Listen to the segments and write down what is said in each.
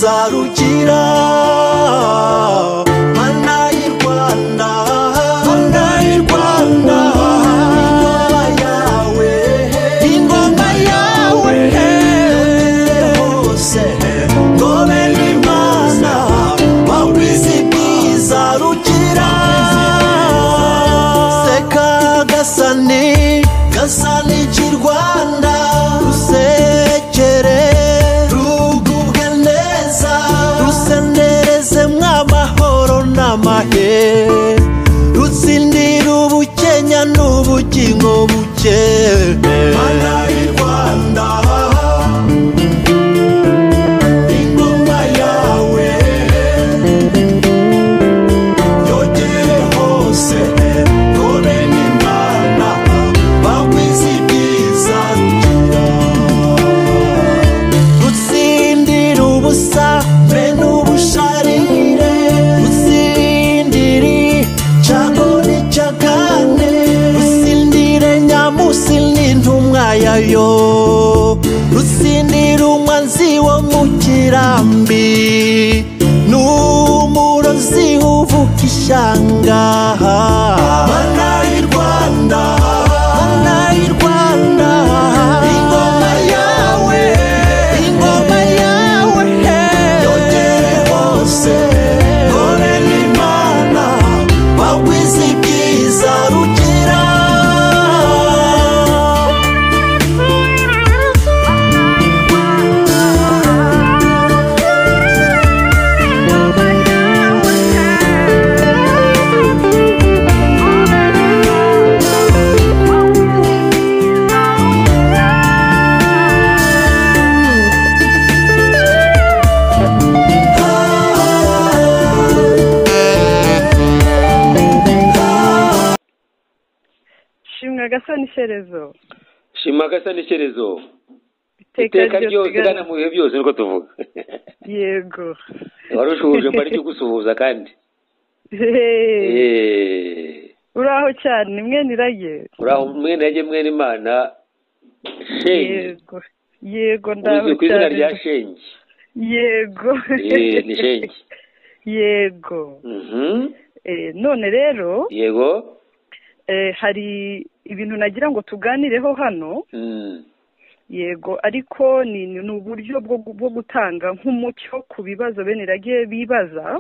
ibyiza rugira mana y'u Rwanda mana y'u Rwanda ingoma yawe hose ngobe n'Imana bagwiza ibyiza rugira seka gasani cy'u Rwanda rusekere rugubwe neza rusendereze mw'amahoro n'amahe rutsindira ubukenya n'ubugingo buke mana y'u Rwanda ingoma yawe yogere hose ngobe n'Imana bagwiza ibyiza rugira rutsindira ubusa mbe n'ubusharire rutsindiri cagoni cagane rutsindire nyamusi n'intumwa yayo rutsindira umwanzi wo mu kirambi n'umurozi uvuka ishyanga mana y'u Rwanda mana y'u Rwanda ingoma yawe yogere hose ngobe n'Imana bagwiza ibyiza rugira shimwa gasani sherezo shima gasani sherezo iteka ryose gana mu bihe byose niko tuvuga yego warushuje mbari cyo gusuhuza kandi uraho cyane mwene irage uraho mwene irage mwene Imana shenge yego ndaho cyane kwizina rya shenge yego ni shenge yego none rero yego hari ibintu nagira ngo tuganireho hano yego ariko ni uburyo bwo gutanga nk'umucyo ku bibazo bene irage bibaza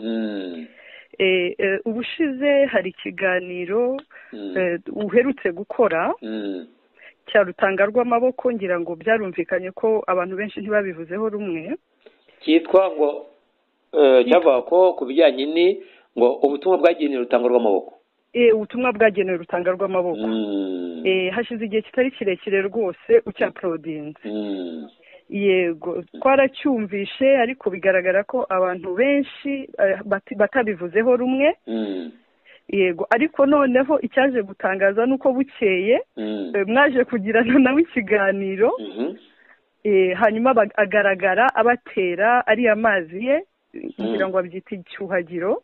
ubushize hari ikiganiro uherutse gukora cya Rutangarwamaboko ngira ngo byarumvikanye ko abantu benshi ntibabivuzeho rumwe cyitwa ngo cyavuga ko ku bijyanye ni ngo ubutumwa bwagenewe Rutangarwamaboko ubutumwa bwagenewe Rutangarwamaboko hashize igihe kitari kirekire rwose ucyaplodinze yego twaracyumvishe ariko bigaragara ko abantu benshi batabivuzeho rumwe yego ariko noneho icyaje gutangaza nuko bukeye mwaje kugirana nawe ikiganiro hanyuma agaragara abatera ari amazi ye kugira ngo abyite icyuhagiro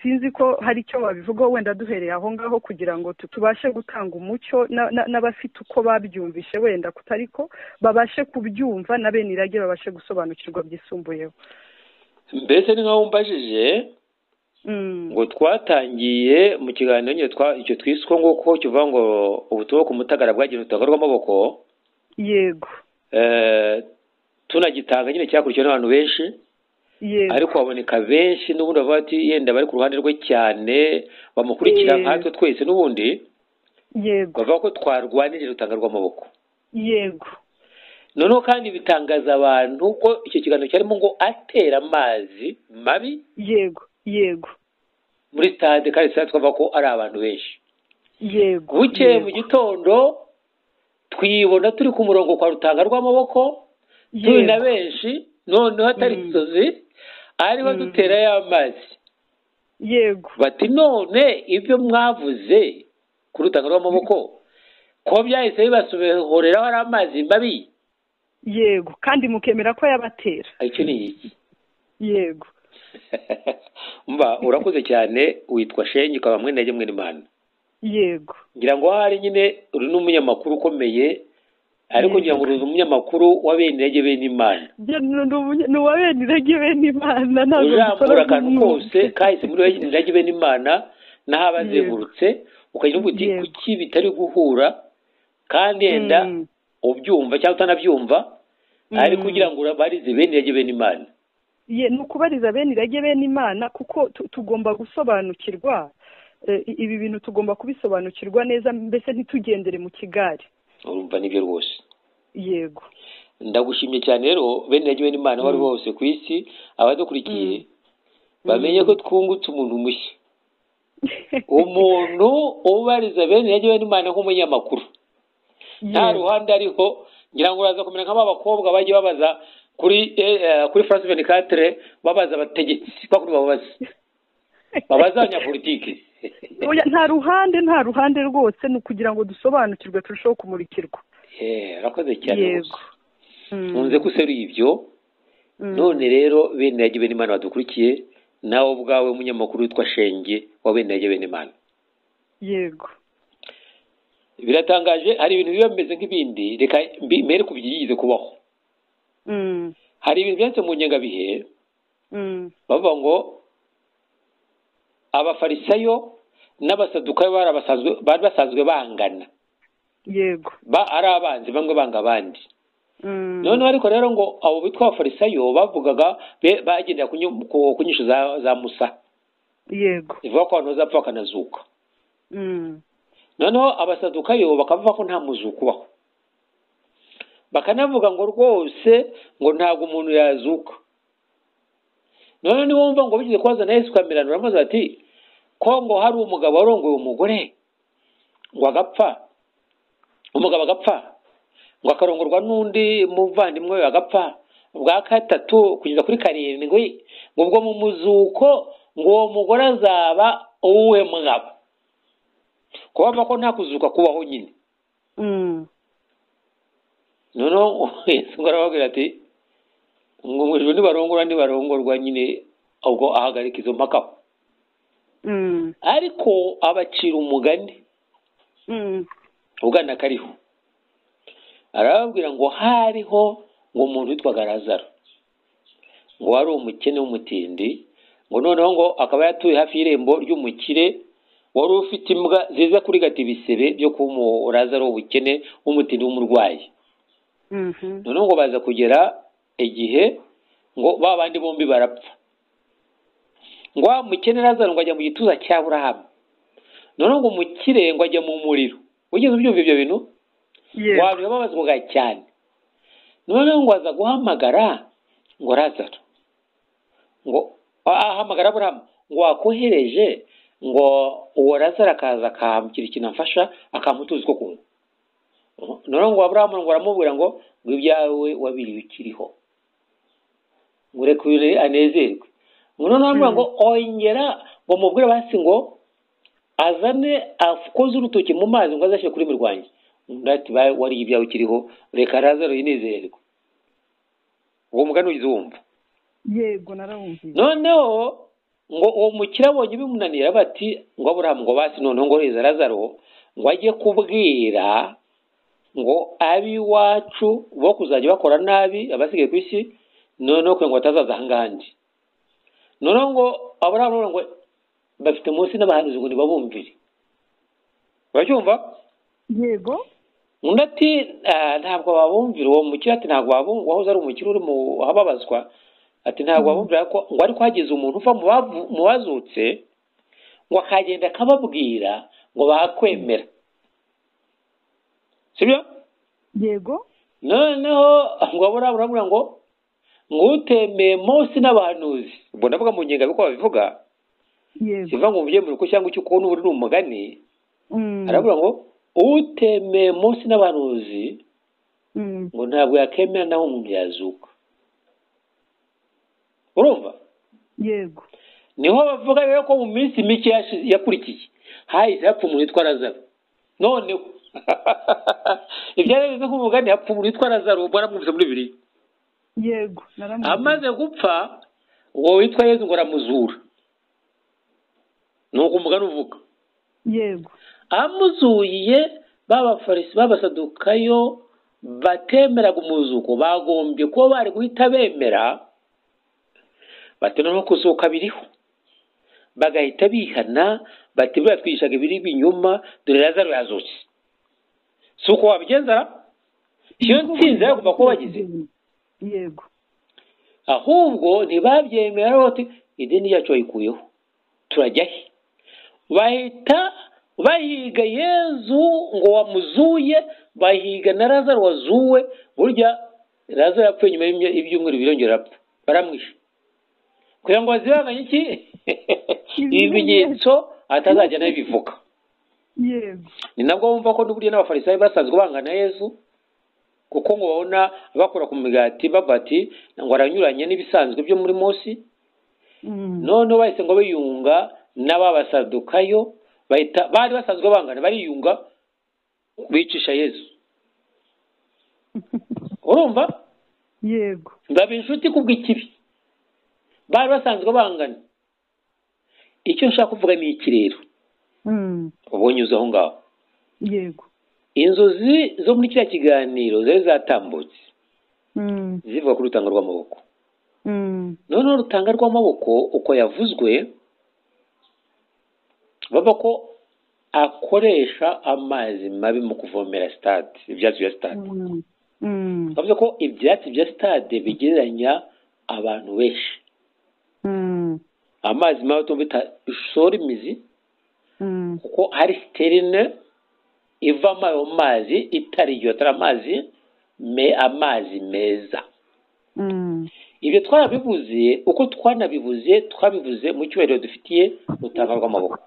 sinzi ko hari icyo babivugaho wenda duhereye aho ngaho kugira ngo tubashe gutanga umucyo n'abafite uko babyumvishe wenda kutari ko babashe kubyumva na bene irage babashe gusobanukirwa byisumbuyeho mbese ni nkaho mbajije ngo twatangiye mu kiganiro nyine icyo twiswe nguko kivuga ngo ubutumwa ku mutagara bwagenewe Rutangarwamaboko yego tunagitanga nyine cyakurikiwe n'abantu benshi ariko haboneka benshi n'ubundi bavuga ati yenda bari ku ruhande rwe cyane bamukurikira nkatwe twese n'ubundi yego bavuga ko twarwanije Rutangarwamaboko yego noneho kandi bitangaza abantu ko icyo kiganiro cyarimo ngo atera amazi mabi yego muri stade kandi stade twavuga ko ari abantu benshi yego bukeye mu gitondo twibona turi ku murongo kwa Rutangarwamaboko turi na benshi noneho atari Inzozi ariho dutera y'amazi yego bati none ibyo mwavuze ku Rutangarwamaboko ko byahise bibasohoreraho ari amazi mabi yego kandi mukemera ko yabatera icyo ni iki yego mba urakoze cyane witwa Shenge ukaba mwene Imana yego ngira ngo hari nyine uri n'umunyamakuru ukomeye ariko ngira ngo uruzi umunyamakuru wa bene irage bene imana ni uwa bene irage bene imana ntabwo ujambura akantu kose kahise muri bene irage bene imana naho abazengurutse ukagira uti kuki bitari guhura kandi yenda ubyumva cyangwa utanabyumva ari kugira ngo barize bene irage bene imana ni ukubariza bene irage bene imana kuko tugomba gusobanukirwa ibi bintu tugomba kubisobanukirwa neza mbese ntitugendere mu kigari urumva nibyo rwose yego ndagushimye cyane rero bene irage bene imana bari bose ku isi abadukurikiye bamenye ko twungutse umuntu mushya umuntu ubariza bene irage bene imana nk'umunyamakuru nta ruhande ariho ngira ngo uraza kumenya nk'aba bakobwa bagiye babaza kuri France 24 babaza abategetsi bakuru babaza abanyapolitiki nta ruhande rwose ni ukugira ngo dusobanukirwe turusheho kumurikirwa rakoze cyane nkunze kuseruye ibyo none rero bene irage bene imana badukurikiye nawe ubwawe umunyamakuru witwa Shenge wa bene irage bene imana yego biratangaje hari ibintu biba bimeze nk'ibindi reka mbere ku byigize kubaho hari ibintu byanditse mu ngengabihe bavuga ngo abafarisayo n'abasadukayo bari basanzwe bangana yego ari abanzi bamwe banga abandi noneho ariko rero ngo abo bitwa abafarisayo bavugaga bagendera ku nyisho za Musa yego ivuga ko abantu bazapfa bakanazuka noneho abasadukayo bakavuga ko nta muzuko ubaho bakanavuga ngo rwose ngo ntabwo umuntu yazuka none niba wumva ngo bigize kwazana Yesu kamirano uramaze ati ko ngo hari umugabo warongoye umugore ngo agapfa umugabo agapfa ngo akarongorwa n'undi muvandimwe we agapfa bwa gatatu kugeza kuri karindwi ngo ubwo mu muzuko ngo uwo mugore azaba uwuhe mugabo kuba ko nta kuzuka kubaho nyine noneho Yesu arababwira ati ngo mu ijuru nibarongorwa nyine ubwo ahagarika izo mpaka ariko abacira umugani ugana kariho arababwira ngo hariho ngo umuntu witwaga Lazaro ngo wari umukene w'umutindi ngo noneho ngo akaba yatuye hafi y'irembo ry'umukire wari ufite imbwa ziza kuri gata ibisebe byo kuba Lazaro w'ubukene w'umutindi w'umurwayi noneho ngo baza kugera igihe ngo ba bandi bombi barapfa ngo mukene Lazaro ngo ajya mu gituza cya Aburahamu noneho ngo umukire ngo ajya mu muriro ugeze ubyumva ibyo bintu wabyo babazwaga cyane noneho ngo aza guhamagara ngo Lazaro ngo ahamagara Aburahamu ngo wakohereje ngo uwo Lazaro akaza akamugira ikintu amfasha akamutuza ko kunywa noneho ngo Aburahamu ngo aramubwira ngo ibyawe wabiriye ukiriho ngo reka anezerwe noneho aramubwira ngo ongera ngo mubwire basi ngo azane akoze urutoki mu mazi ngo azashyire kuri mirwanyi ndati wari ibyawe ukiriho reka Lazaro yinezerwe uwo mugani ugize wumva yego narawumvise noneho ngo uwo mukire abonye bimunanira bati ngo Aburahamu ngo basi noneho ngo reza Lazaro ngo ajye kubwira ngo abiwacu bo kuzajya bakora nabi abasigaye ku isi noneho ngo batazaza ahangandi noneho ngo Aburahamu ngo bafite munsi n'abahanuzi ngo ntibabumvire uracyumva yego undi ati ntabwo babumvira uwo mukire ati ntabwo wahoze ari umukire uri mu hababazwa ati ntabwo babumvira ko ngo ariko hagize umuntu uva mu bazutse ngo akagenda akababwira ngo bakwemera sibyo yego noneho ngo Aburahamu ngo utemeye Mose n'abahanuzi ubwo ndavuga mu ngenga biko babivuga siva ngo mujye mu ruko cyangwa icyo ukubona uri umugani aravuga ngo utemeye Mose n'abahanuzi ngo ntabwo yakemera naho umuntu yazuka urumva yego niho bavuga rero ko mu minsi mike yakurikiye hahise hapfa umuntu witwa Lazaro noneho ibyaremeze nk'umugani hapfa umuntu witwa Lazaro baramwumvise muri Bibiliya yego amaze gupfa uwo witwa Yesu ngo aramuzura nuko umugani uvuga yego amuzuye babafarisi babasadukayo batemeraga umuzuko bagombye kuba bari guhita bemera bati no kuzuka biriho, bagahita bihana bati buriya twishaga ibiri binyuma dore Lazaro yazutse. Si uko wabigenza iyo nsinzi yagomba kuba bagize, yego, ahubwo ntibabyemera bati idini yacu bayikuyeho turajya he, bahita bahiga Yezu ngo wamuzuye, bahiga na Lazaro wazuwe. Burya Lazaro yapfuye nyuma y'ibyumweru birongera apfa, baramwishe kugira ngo bazibanganye iki ibimenyetso atazajya nayo bivuga. yego, ni nabwo bumva ko n'uburyo n'abafarisayo basanzwe bangana Yezu, kuko ngo babona bakora ku migati babati ngo aranyuranye n'ibisanzwe byo muri Mose. none bahise ngo biyunga n'ababasadukayo, bari basanzwe bangana bariyunga bicisha Yezu. urumva? yego, baba inshuti kubw'ikibi, bari basanzwe bangana. icyo nshaka kuvuga ni iki rero, ubonye uzi aho ngaho. yego, inzozi zo muri kiriya kiganiro zari zatambutse zivuga ku Rutangarwamaboko. noneho Rutangarwamaboko uko yavuzwe bava ko akoresha amazi mabi mu kuvomera stade, ibyatsi bya stade. bavuze ko ibyatsi bya stade bigereranya abantu benshi. amazi mabi tumvita bishora imizi, kuko hari sterine ivamo ayo mazi itariyo, atari amazi meza. ibyo twarabivuze, uko twabivuze mu cyubahiro dufitiye Rutangarwamaboko.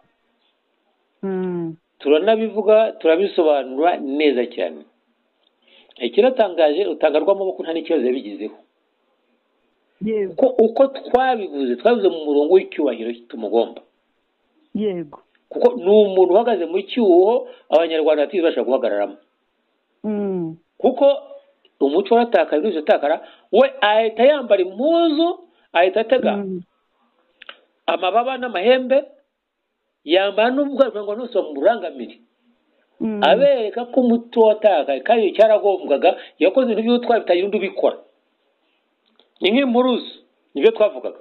turanabivuga turabisobanura neza cyane. ikiratangaje Rutangarwamaboko nta n'ikibazo yabigizeho, uko twabivuze mu murongo w'icyubahiro tumugomba. yego, kuko ni umuntu uhagaze mu cyuho abanyarwanda batibasha guhagararamo. kuko umuco waratakaye n'uzi utakara, we ahita yambara impuzu, ahita atega amababa n'amahembe, yambara n'ubwo ngo nose bamurangamire, abereka ko umuco watakaye kandi cyaragombwaga. yakoze ibintu by'utwara bitagira undi ubikora, ni nk'impuruza, nibyo twavugaga.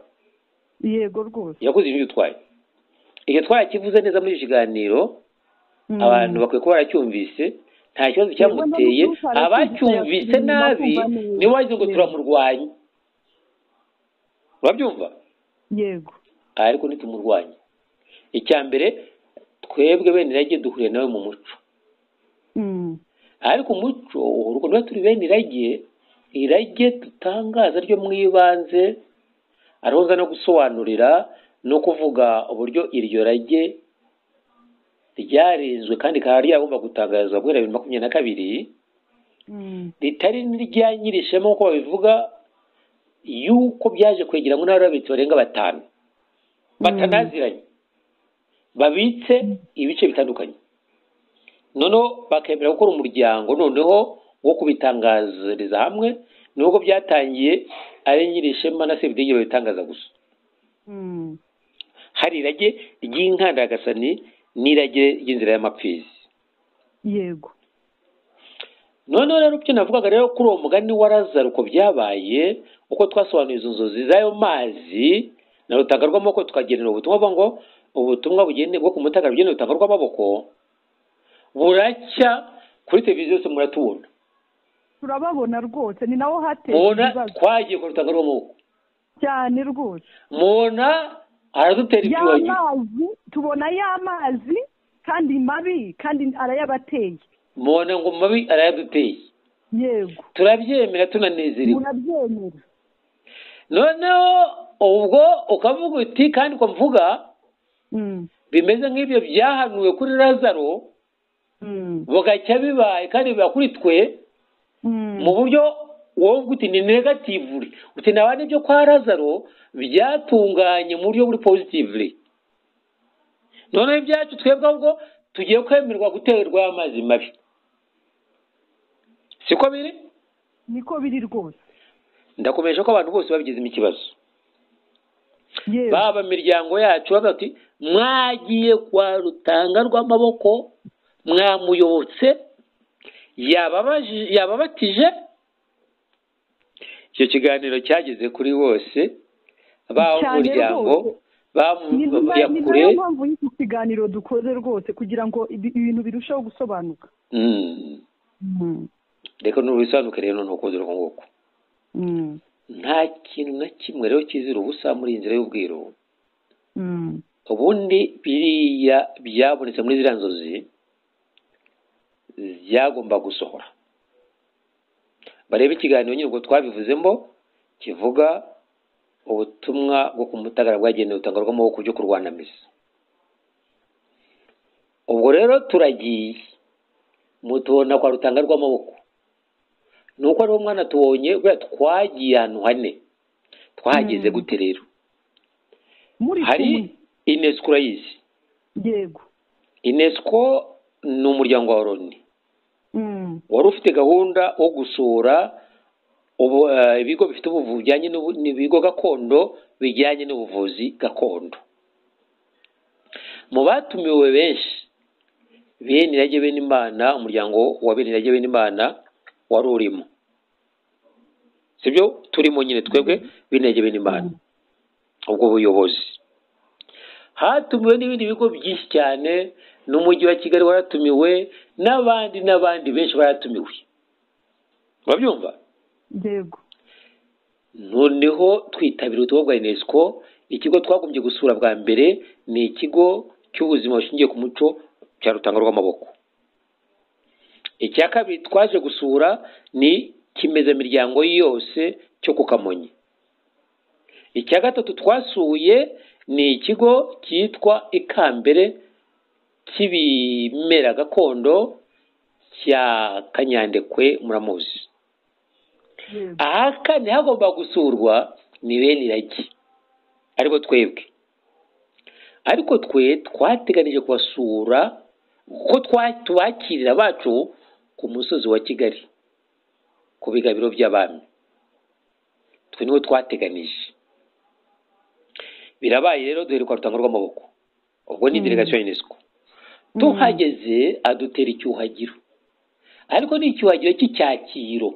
yego rwose, yakoze ibintu by'utwaye. icyo twarakivuze neza muri iki kiganiro, abantu bakwiye kuba baracyumvise, nta kibazo cyamuteye. abacyumvise nabi niwe wagize ngo turamurwanya, urabyumva? yego, ariko ntitumurwanye. icya mbere twebwe bene irage duhuriye nawe mu muco, ariko umuco urwo niba turi bene irage dutangaza ryo mu ibanze, aroza no gusobanurira no kuvuga uburyo iryo rage ryarinzwe kandi rikaba ryagomba gutangazwa guhera 2022, ritari n'irya nyirishema nk'uko babivuga, yuko byaje kwegeranywa n'abarabitsi barenga 5 batanaziranye, babitse ibice bitandukanye. noneho bakemera gukora umuryango noneho wo kubitangaziriza hamwe, nubwo byatangiye ari nyirishema na Sebidege babitangaza gusa. hari irage ry'inkandagasani n'irage ry'inzira y'amapfizi. yego, noneho rero ibyo navugaga rero kuri uwo mugani wa Lazaro uko byabaye, uko twasobanuye izo nzozi z'ayo mazi na Rutangarwamaboko, tukagenera ubutumwa ngo ubutumwa bugende bwo kumutagara bugende Rutangarwamaboko, buracya kuri televiziyo yose muratubona, turababona rwose. ni naho hateye mubona twagiye ku Rutangarwamaboko cyane rwose, mubona aradutera ibyuwagi, tubona y'amazi kandi mabi, kandi arayabateye. mubona ngo mabi arayaduteye. yego, turabyemera tunanezerewe. murabyemera. noneho ubwo ukavuga uti kandi ko mvuga bimeze nk'ibyo byahanuwe kuri Lazaro, bugacya bibaye kandi biba kuri twe mu buryo wowe uti ni negative, uti nabandi byo kwa Lazaro byatunganye mu buryo buri positive. noneho ibyacu twebwe ahubwo tugiye kwemerwa guterwa amazi mabi. siko biri? niko biri rwose. ndakomeje ko abantu bose babigizemo ikibazo, baba imiryango yacu bavuga ati mwagiye kwa Rutangarwamaboko, mwamuyobotse, yababatije. Icyo kiganiro cyageze kuri bose b'umuryango ni nayo mpamvu y'iki kiganiro dukoze rwose kugira ngo ibintu birusheho gusobanuka. Reka n'ubisobanuke rero ntukoze uko nguko. Nta kintu na kimwe rero kizira ubusa muri inzira y'ubwiru. Ubundi biriya byabonetse muri ziriya nzozi byagomba gusohora. Barebe ikiganiro nyine ubwo twabivuzemo kivuga ubutumwa bwo kumutagara bwagenewe Rutangarwamaboko byo kurwanamiza. Ubwo rero turagiye mutubona kwa Rutangarwamaboko. Nuko ari umwana tubonye bwa twagiye ahantu hane. Twahageze gute rero? Hari UNESCO urayizi? Yego. UNESCO ni umuryango wa Loni. Wari ufite gahunda wo gusura ibigo bifite ubuvuzi bijyanye n'ibigo gakondo bijyanye n'ubuvuzi gakondo. Mu batumiwe benshi Benirage Benimana, umuryango wa Benirage Benimana wari urimo. Sibyo turimo nyine twebwe Benirage Benimana. Ubwo buyobozi hatumiwe n'ibindi bigo byinshi cyane, n'umujyi wa Kigali waratumiwe, n'abandi benshi baratumiwe. Urabyumva? Yego. Noneho twitabira ubutumwa bwa UNESCO. Ikigo twagombye gusura bwa mbere ni ikigo cy'ubuzima bushingiye ku muco cya Rutangarwamaboko. Icya kabiri twaje gusura ni kimezamiryango yose cyo ku Kamonyi. Icya gatatu twasuye ni ikigo cyitwa Ikambere cy'ibimera gakondo cya Kanyandekwe muramuzi. Aha kane hagomba gusurwa ni Benirage ariko twebwe. Ariko twe twateganije kubasura kuko tubakirira bacu ku musozi wa Kigali ku bigabiro by'abami. Twe niho twateganije. Birabaye rero duheruka Rutangarwamaboko. Ubwo ni delegation ya UNESCO. Tuhageze adutera icyuhagiro. Ariko ni icyuhagiro cy'icyakiro.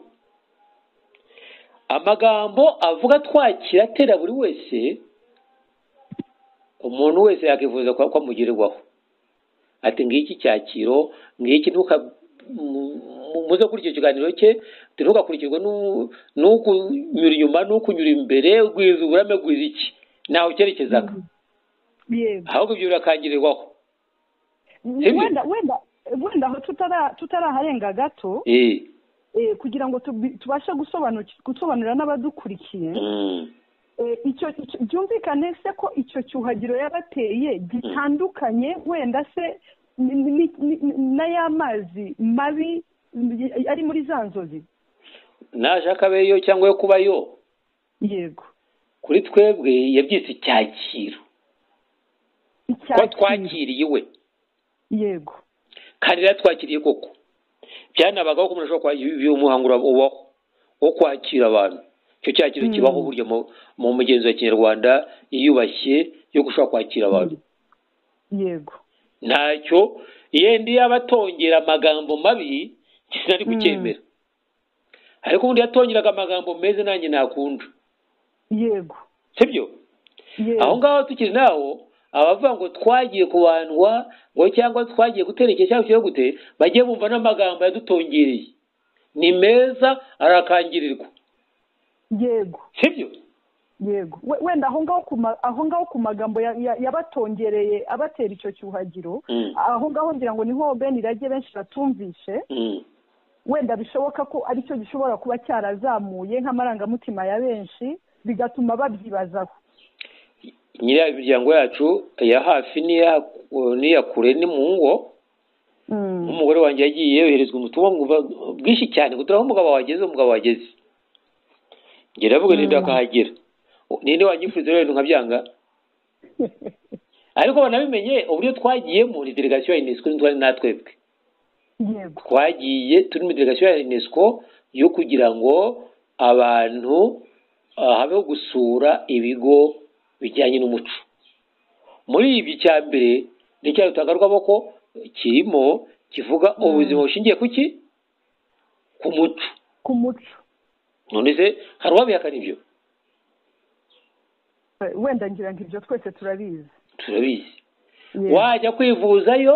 Amagambo avuga twakira atera buri wese, umuntu wese yakifuza ko amugirirwaho. Ati ngiki cyakiro, ngiki muze kuri icyo kiganiro cye, ntugakurikirwe n'ukunyura inyuma n'ukunyura imbere, ugwiza uburame gwiza iki naho cyerekezaga. Ahubwo ibyo birakangirirwaho. Wenda aho tutaraharenga gato kugira ngo tubashe gusobanurira n'abadukurikiye. Icyo byumvikane se ko icyo cyuhagiro yabateye gitandukanye wenda se n'ay'amazi mabi ari muri za nzozi? Naje akabeyo cyangwa yo kubayo. Yego. Kuri twebwe yabyise icyakiro. Ko twakiriye we. Yego. Kandi twakiriye koko. Byanabagaho ko umuntu ashobora kwakira umuhangura ubaho wo kwakira abantu. Icyo cyakiro kibaho burya mu mugenzo wa Kinyarwanda yiyubashye yo gushobora kwakira abantu. Yego. Ntacyo yendi yabatongera amagambo mabi sinari kucyemera. Ariko ubundi yatongeraga amagambo meza nanjye nakunda. Yego. Sibyo? Aho ngaho tukiri naho abavuga ngo twagiye kubandwa ngo cyangwa twagiye guterekesha cyangwa cyo gute bagiye bumva n'amagambo yadutongereye. Ni meza arakangirirwa. Yego. Sibyo? Yego. Wenda aho ngaho ku magambo yabatongereye abatera icyo cyuhagiro, aho ngaho ngira ngo niho Benirage benshi batumvishe. Wenda bishoboka ko ari cyo gishobora kuba cyarazamuye nk'amarangamutima ya benshi bigatuma babyibazaho. Nyira imiryango yacu ya hafi niya kure ni mu ngo. Umugore wanjye yagiye yoherezwa umutumwa bwinshi cyane guturaho umugabo wageze. Ngira avuga ninde akahagera. Ninde wanyifuriza rero nkabyanga. Ariko banabimenye uburyo twagiye muri delegation ya UNESCO twari natwebwe. Yego. Twagiye turi muri delegation ya UNESCO yo kugira ngo abantu habeho gusura ibigo bijyanye n'umuco. Muri ibi cya mbere ni cya Rutangarwamaboko kirimo kivuga ubuzima bushingiye kuki ku muco none se hari uwabihakana ibyo wenda ngira ngo ibyo twese turabizi wajya kwivuzayo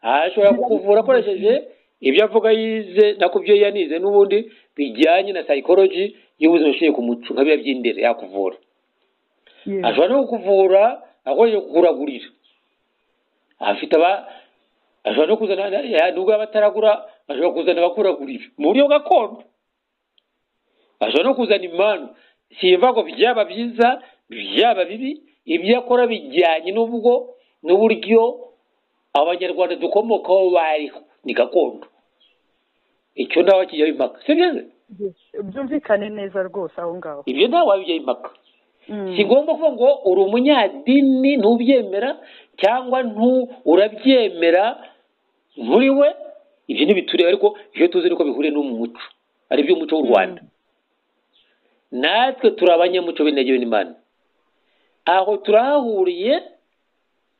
ashobora kukuvura akoresheje ibyo avuga yize nako byo yanize n'ubundi bijyanye na psychology y'ubuzima bushingiye ku muco nka biriya by'indere yakuvura ashobora no kukuvura akoresheje kuguragurira ashobora no kuzana nubwo yaba ataragura ashobora kuzana abakuragurira mu buryo gakondo ashobora no kuzana impano simva ngo byaba byiza byaba bibi ibyo akora bijyanye n'uburyo abanyarwanda dukomokaho bariho ni gakondo icyo ntawe kijyaho impaka si byiza byumvikane neza rwose aho ngaho ibyo ntawe wabijyaho impaka si ngombwa kuvuga ngo uri umunyadini ntubyemera cyangwa urabyemera muri we ibyo ntibitureba ariko ibyo tuzi nuko bihuriye no mu muco ari iby'umuco w'u Rwanda natwe turi abanyamuco b'intege n'Imana aho turahahuriye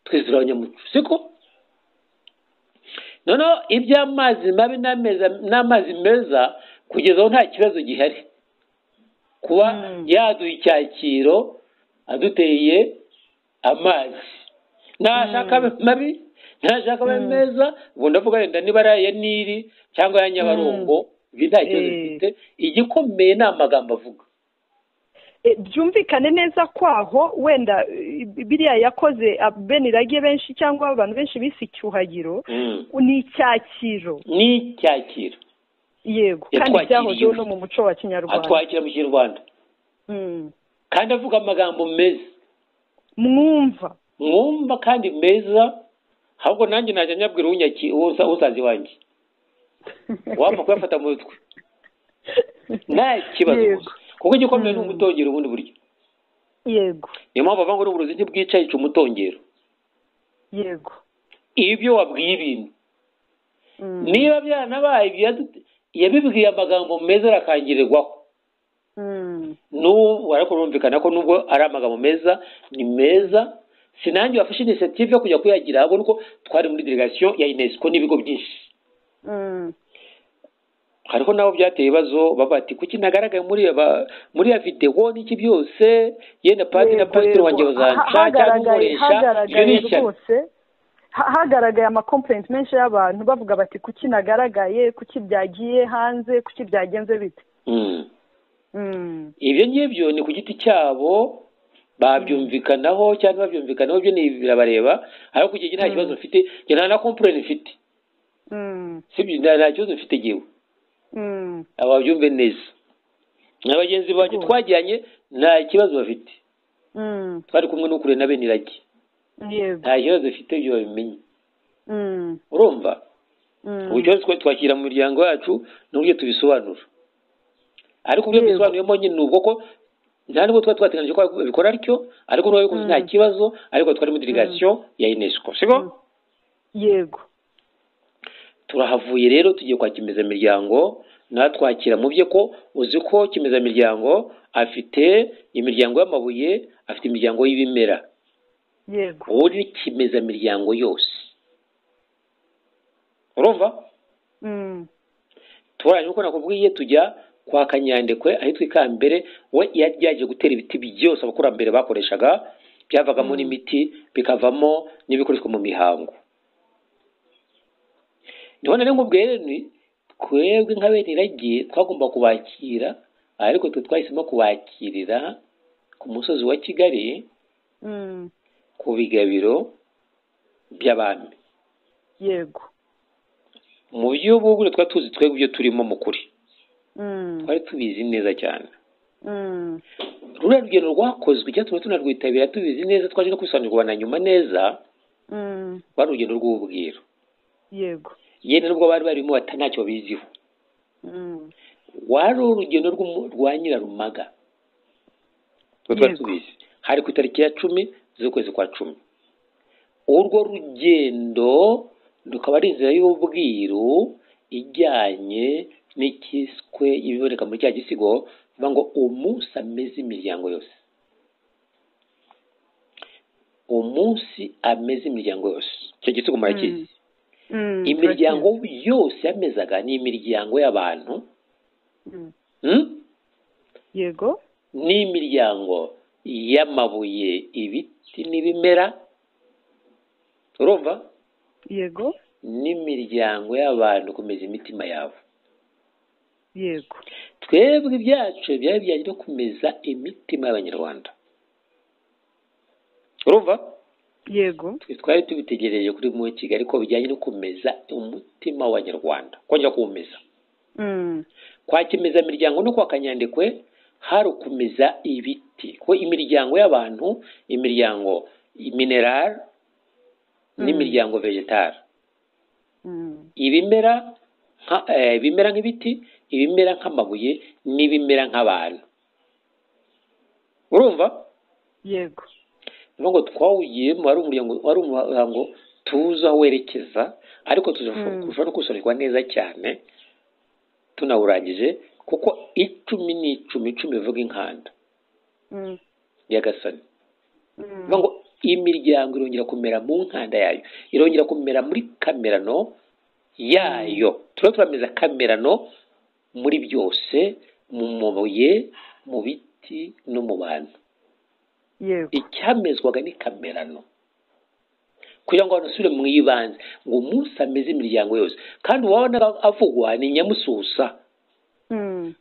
twese turi abanyamuco siko noneho iby'amazi mabi n'amazi meza kugeza aho nta kibazo gihari kuba yaduha icyakiro aduteye amazi ntashaka abe mabi ntashaka abe meza ubu ndavuga wenda niba ari aya Nili cyangwa aya Nyabarongo ibi nta kibazo bifite igikomeye ni amagambo avuga byumvikane neza kwaho wenda biriya yakoze benirage benshi cyangwa abantu benshi bise icyuhagiro ni icyakiro yego kandi byahozeho no mu muco wa kinyarwanda atwakira mu kinyarwanda kandi avuga amagambo meza mwumva kandi meza ahubwo nanjye najya nyabwira usazi wanjye wampa kuyafata mu mutwe nta kibazo kuko igikomeye ni umutongero ubundi buryo yego niyo mpamvu bavuga ngo n'uburozi ntibwica yica umutongero yego ibyo wabwiye ibintu niba byanabaye yabibwiye amagambo meza arakangirirwaho n'ubu ariko rumvikana ko nubwo ari amagambo meza ni meza sinange wafashe initiative yo kujya kuyagira abona uko twari muri delegation ya UNESCO n'ibigo byinshi ariko nabo byateye ibibazo bati kuki nagaragaye muri ya video n'iki byose yenda pati na pastor wanjye bazanca cyangwa umuresha hagaragaye complaints menshi y'abantu bavuga bati kuki nagaragaye kuki byagiye hanze kuki byagenze bite ibyo ngibyo ni ku giti cyabo babyumvikanaho cyangwa babyumvikanaho byo ni birabareba ariko ku gihe nta kibazo mfite nta na complaint mfite sibyo nta kibazo mfite giwe ababyumve neza n'abagenzi banjye twajyanye nta kibazo bafite twari kumwe n'ukure na benirage nta kibazo bafite ibyo babimenye urumva uburyo twakira mu miryango yacu n'uburyo tubisobanura ariko uburyo bisobanuyemo nyine ni ubwo ko nta nubwo twari twateganyije ko babikora atyo ariko n'ubu bikoze nta kibazo ariko twari muri delegation ya UNESCO siko yego turahavuye rero tugiye kwa kimezamiryango natwakira mu bye ko uzi ko kimezamiryango afite imiryango y'amabuye afite imiryango y'ibimera yego uri kimezamiryango yose urumva turanye uko nakubwiye tujya kwa Kanyandekwe ahitwa Ikambere we yaje gutera ibiti byose abakurambere bakoreshaga byavagamo n'imiti bikavamo n'ibikoreshwa mu mihango none rero ngubwire ni kwebwe nk'abenirage twagomba kubakira ariko twahisemo kubakirira ku musozi wa Kigali ku bigabiro by'abami yego mu buryo bw'ubwo twatuzi twebwe ibyo turimo mu kuri twari tubizi neza cyane ruriya rugendo rwakozwe cyangwa tunarwitabira tubizi neza twaje no kwisobanurwa na nyuma neza rwari urugendo rw'ubwiru yego yenda nubwo bari barimo ntacyo biziho wari urugendo rwa Nyirarumaga twari tubizi hari ku itariki ya 10 z'ukwezi kwa 10 urwo rugendo rukaba ari inzira y'ubwiru ijyanye n'ikiswe ibiboneka muri cya gisigo bivuga ngo umunsi ameze imiryango yose umunsi ameze imiryango yose icyo gisigo murakizi imiryango yose yamezaga ni imiryango y'abantu yego n'imiryango y'amabuye ibiti n'ibimera urumva yego n'imiryango y'abantu kumeza imitima yabo yego twebwe ibyacu byari bijyanye no kumeza imitima y'abanyarwanda urumva yego twari tubitegereje kuri mu Kigali ko bijyanye no kumeza umutima w'abanyarwanda kongera kuwumeza kwa kimeza miryango no kwa Kanyandekwe hari ukumeza ibiti ko imiryango y'abantu imiryango mineral n'imiryango vegetal ibimera nk'ibiti ibimera nk'amabuye n'ibimera nk'abantu urumva yego ngo twawugiyemo wari umuhango tuza werekeza ariko tushobora no gusonerwa neza cyane tunawurangije kuko 10 bivuga inkanda yagasani ngo imiryango irongera kumera mu nkanda yayo irongera kumera muri kamerano yayo turameza kamerano muri byose mu mabuye mu biti no mu bantu icyamezwaga ni kamerano kugira ngo banasubire mu ibanze ngo umunsi ameze imiryango yose kandi wabona avugwa ni nyamususa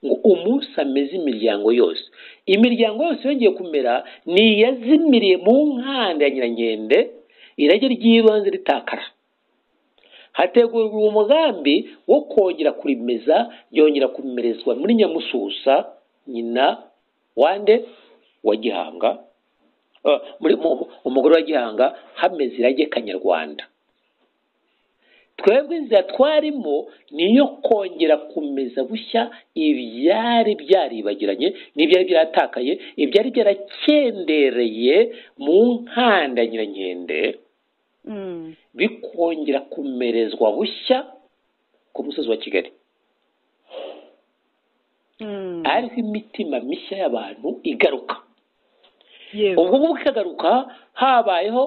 ngo umunsi ameze imiryango yose imiryango yose yongeye kumera ni yazimiriye mu nkanda ya Nyirankende irage ry'ibanze ritakara hategurwa umugambi wo kongera kurimeza yongera kumerezwa muri nyamususa nyina wande wa Gihanga muri umugore wa Gihanga hameze irage Kanyarwanda twebwe inzira twarimo niyo kongera kumeza bushya ibyari byaribagiranye n'ibyari byaratakaye ibyari byarakendereye mu nkanda Nyirankende bikongera kumerezwa bushya ku musozi wa Kigali ariko imitima mishya y'abantu igaruka ubwo ngubu ikagaruka habayeho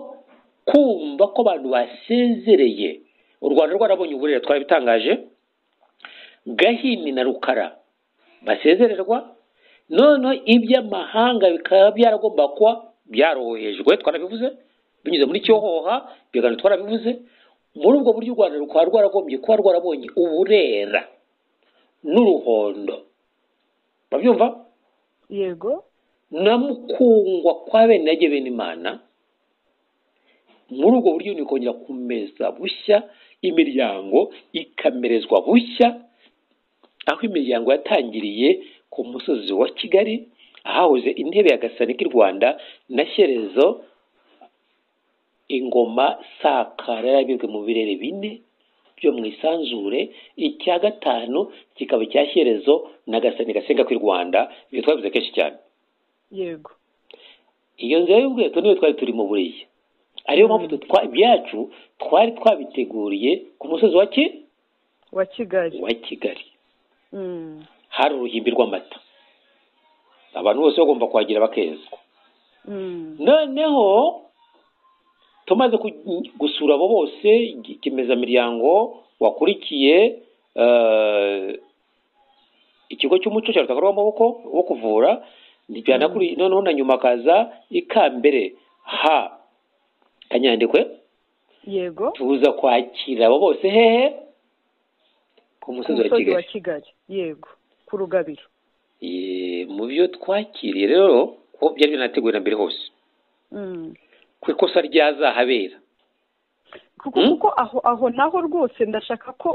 kumva ko abantu basezereye u Rwanda rwarabonye uburere twarabitangaje Gahini na Rukara basezererwa noneho iby'amahanga bikaba byaragomba kuba byarohejwe twarabivuze binyuze muri Cyohoha bigana twarabivuze muri ubwo buryo u Rwanda rukaba rwaragombye kuba rwarabonye uburera n'uruhondo babyumva yego namukungwa kwa bene yage bene Imana muri ubwo buryo ni kongera kumeza bushya imiryango ikamerezwa bushya aho imiryango yatangiriye ku musozi wa Kigali ahahoze intebe ya Gasani k'i Rwanda na Shyerezo ingoma sakara yarabibwe mu birere 4 byo mu isanzure icya gatanu kikaba cya Shyerezo na Gasani gasenga k'i Rwanda ibyo twabivuze kenshi cyane yego iyo nzira y'ubweto niyo twari turi mu buriye ariyo mpamvu byacu twari twabiteguriye ku musozi wa Kigali hari uruhimbi rw'amata abantu bose bagomba kwagira bakezwa noneho tumaze gusura abo bose kimeza miryango wakurikiye ikigo cy'umuco cya Rutangarwamaboko wo kuvura ndijyana kuri noneho na nyuma kaza Ikambere ha Kanyandekwe yego tuza kwakira abo bose hehe ku musozi wa Kigali yego ku Rugabiro mu byo twakiriye rero ko byari binateguwe na mbere hose ku ikosa ryazahabera kuko aho naho rwose ndashaka ko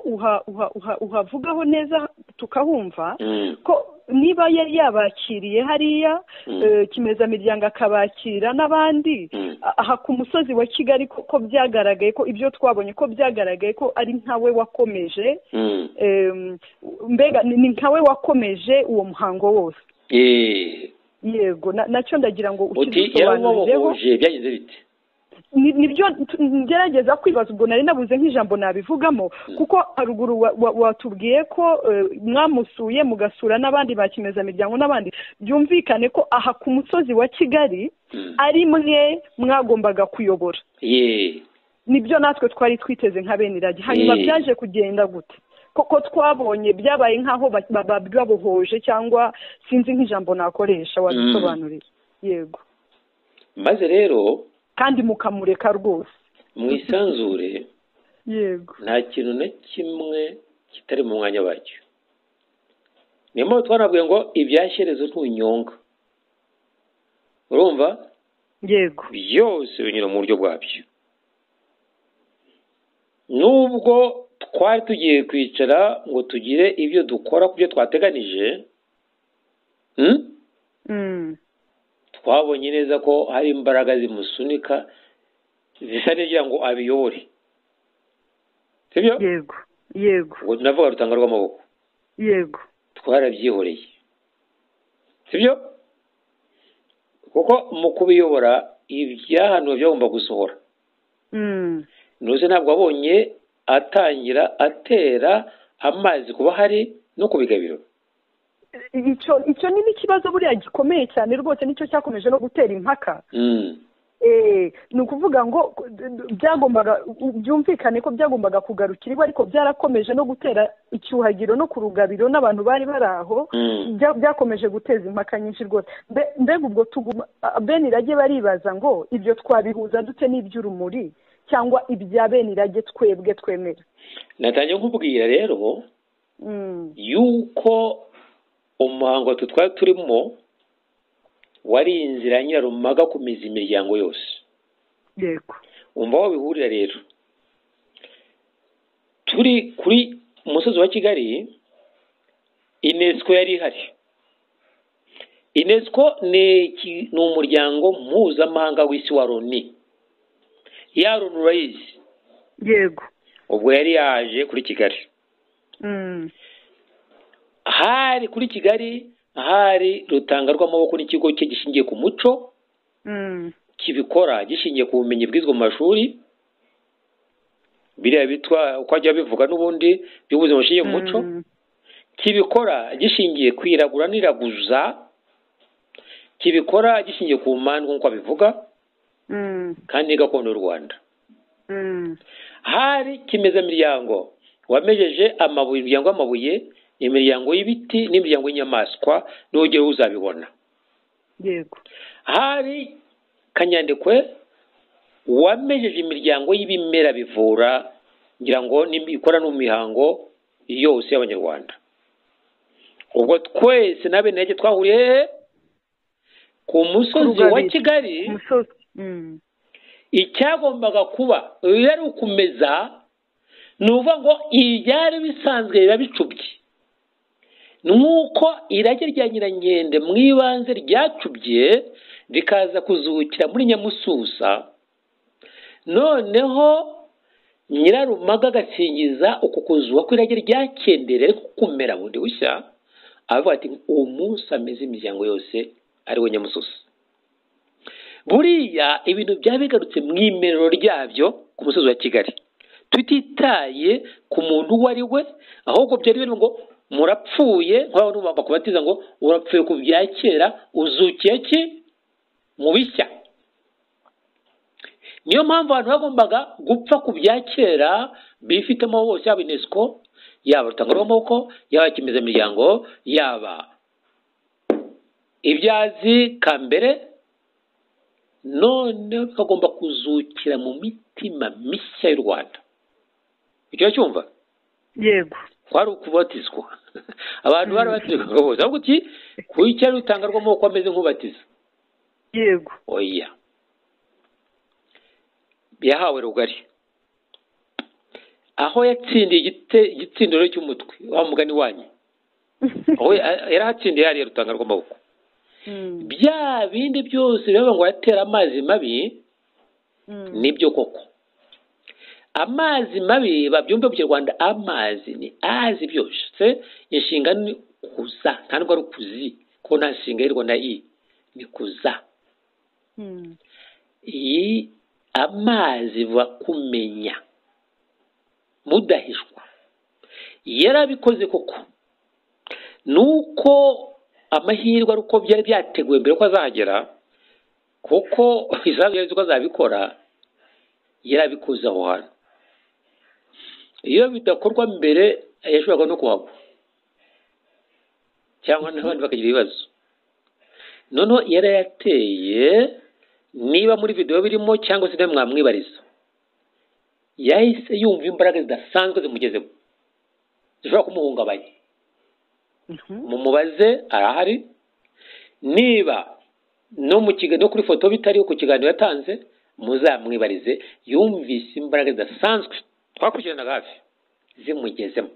uhavugaho neza tukahumva ko niba yari yabakiriye hariya kimeza miryango akabakira n'abandi aha ku musozi wa Kigali ko byagaragaye ko ibyo twabonye ko byagaragaye ko ari nkawe wakomeje mbega ni nkawe wakomeje uwo muhango wose yego nacyo ndagira ngo ukidusobanurireho byagize bite nibyo ngerageza kwibaza ubwo nari nabuze nk'ijambo nabivugamo kuko haruguru watubwiye ko mwamusuye mugasura n'abandi bakimeza miryango n'abandi byumvikane ko aha ku musozi wa Kigali ari mwe mwagombaga kuyobora nibyo natwe twari twiteze nka bene irage hanyuma byaje kugenda gute koko twabonye byabaye nk'aho babohoje cyangwa sinzi nk'ijambo nakoresha wadusobanurira yego maze rero kandi mukamureka rwose mu isanzure yego nta kintu na kimwe kitari mu mwanya wacyo niyo mpamvu twanabwiye ngo ibyashyerezo ntunyonga urumva yego byose binyura mu buryo bwabyo nubwo twari tugiye kwicara ngo tugire ibyo dukora ku byo twateganije twabonye neza ko hari imbaraga zimusunika zisa n'igira ngo abiyobore sibyo yego yego ngo tunavuga Rutangarwamaboko yego twarabyihoreye sibyo kuko mu kubiyobora ibyahanwe byagomba gusohora nuze ntabwo wabonye atangira atera amazi kuba hari no kubigabiro icyo ni n'ikibazo buriya gikomeye cyane rwose nicyo cyakomeje no gutera impaka ni ukuvuga ngo byagombaga byumvikane ko byagombaga kugarukira iwe ariko byarakomeje no gutera icyuhagiro no ku rugabiro n'abantu bari bari aho byakomeje guteza impaka nyinshi rwose mbega ubwo tuguma bene irage baribaza ngo ibyo twabihuza dute n'iby'urumuri cyangwa ibya bene irage twebwe twemera natangiye nkubwira rero yuko umuhango twari turimo wari inzira nyirarumaga kumiza imiryango yose yego umva aho bihurira rero turi kuri umusozi wa Kigali UNESCO yari ihari UNESCO ni umuryango mpuzamahanga w'isi wa Loni ya Loni urayizi yego ubwo yari yaje kuri Kigali hari kuri Kigali hari Rutangarwamaboko n'ikigo cye gishingiye ku muco kibikora gishingiye ku bumenyi bwizwe mu mashuri biriya bitwa uko ajya bivuga n'ubundi by'ubuzima bushingiye mu muco kibikora gishingiye kwiragura n'iraguza kibikora gishingiye ku mandwa nk'uko abivuga kandi gakondo y'u Rwanda hari kimezamiryango wamejeje amabuye imiryango y'amabuye imiryango y'ibiti n'imiryango y'inyamaswa n'ugiye uzabibona yego hari Kanyandekwe wamejeje imiryango y'ibimera bivura ngira ngo ikora no mu mihango yose y'abanyarwanda ubwo twese na bene irage twahuriye ku musozi wa Kigali icyagombaga kuba yari ukumeza ni uvuga ngo ibyari bisanzwe biba bicubye nuko irage rya Nyirankende mu ibanze ryacubye rikaza kuzukira muri Nyamususa noneho Nyirarumaga agasingiza uko kuzuka kw'irage rya Kendere ariko kumera bundi bushya avuga ati uwo munsi ameze imiryango yose ari we Nyamususa buriya ibintu byabigarutse mu imerero ryabyo ku musozi wa Kigali tutitaye ku muntu uwo ari we ahubwo byari biri ngo murapfuye nk'aho bakubatiza ngo urapfuye ku bya kera uzukiye ki mu bishya niyo mpamvu abantu bagombaga gupfa ku bya kera bifitemo bose yaba UNESCO yaba Rutangarwamaboko yaba kimezamiryango yaba ibyazi kambere none bagomba kuzukira mu mitima mishya y'u Rwanda icyo cyumva yego kwari ukubatizwa abantu barabatizwa bose ahubwo uti ku icyari Rutangarwamaboko ameze nk'ubatiza yego oya yahawe rugari aho yatsindiye igitsindiro cy'umutwe wa mugani wanyu aho yarahatsindiye hariya Rutangarwamaboko bya bindi byose biba ngo yatera amazi mabi nibyo koko amazi mabi babyumve mu Kinyarwanda amazi ni azi byose inshinga ni kuza ntabwo ari ukuzi ko nta nshinga y'u Rwanda ni kuza iyi amazi bakumenya mudahishwa yarabikoze koko nuko amahirwe ari uko byari byateguwe mbere ko azagera kuko izabyo ko azabikora yarabikoze aho hantu. Iyo bidakorwa mbere yashobora no kuhagwa cyangwa n'abandi bakagira ibibazo. Noneho yarayateye, niba muri video birimo cyangwa se mwamwibariza, yahise yumva imbaraga zidasanzwe zimugezeho zishobora kumuhungabanya. Mumubaze arahari, niba no mu kiganiro kuri foto bitari ku kiganiro yatanze muzamwibarize, yumvise imbaraga zidasanzwe twakurikiranaga hafi zimugezemo.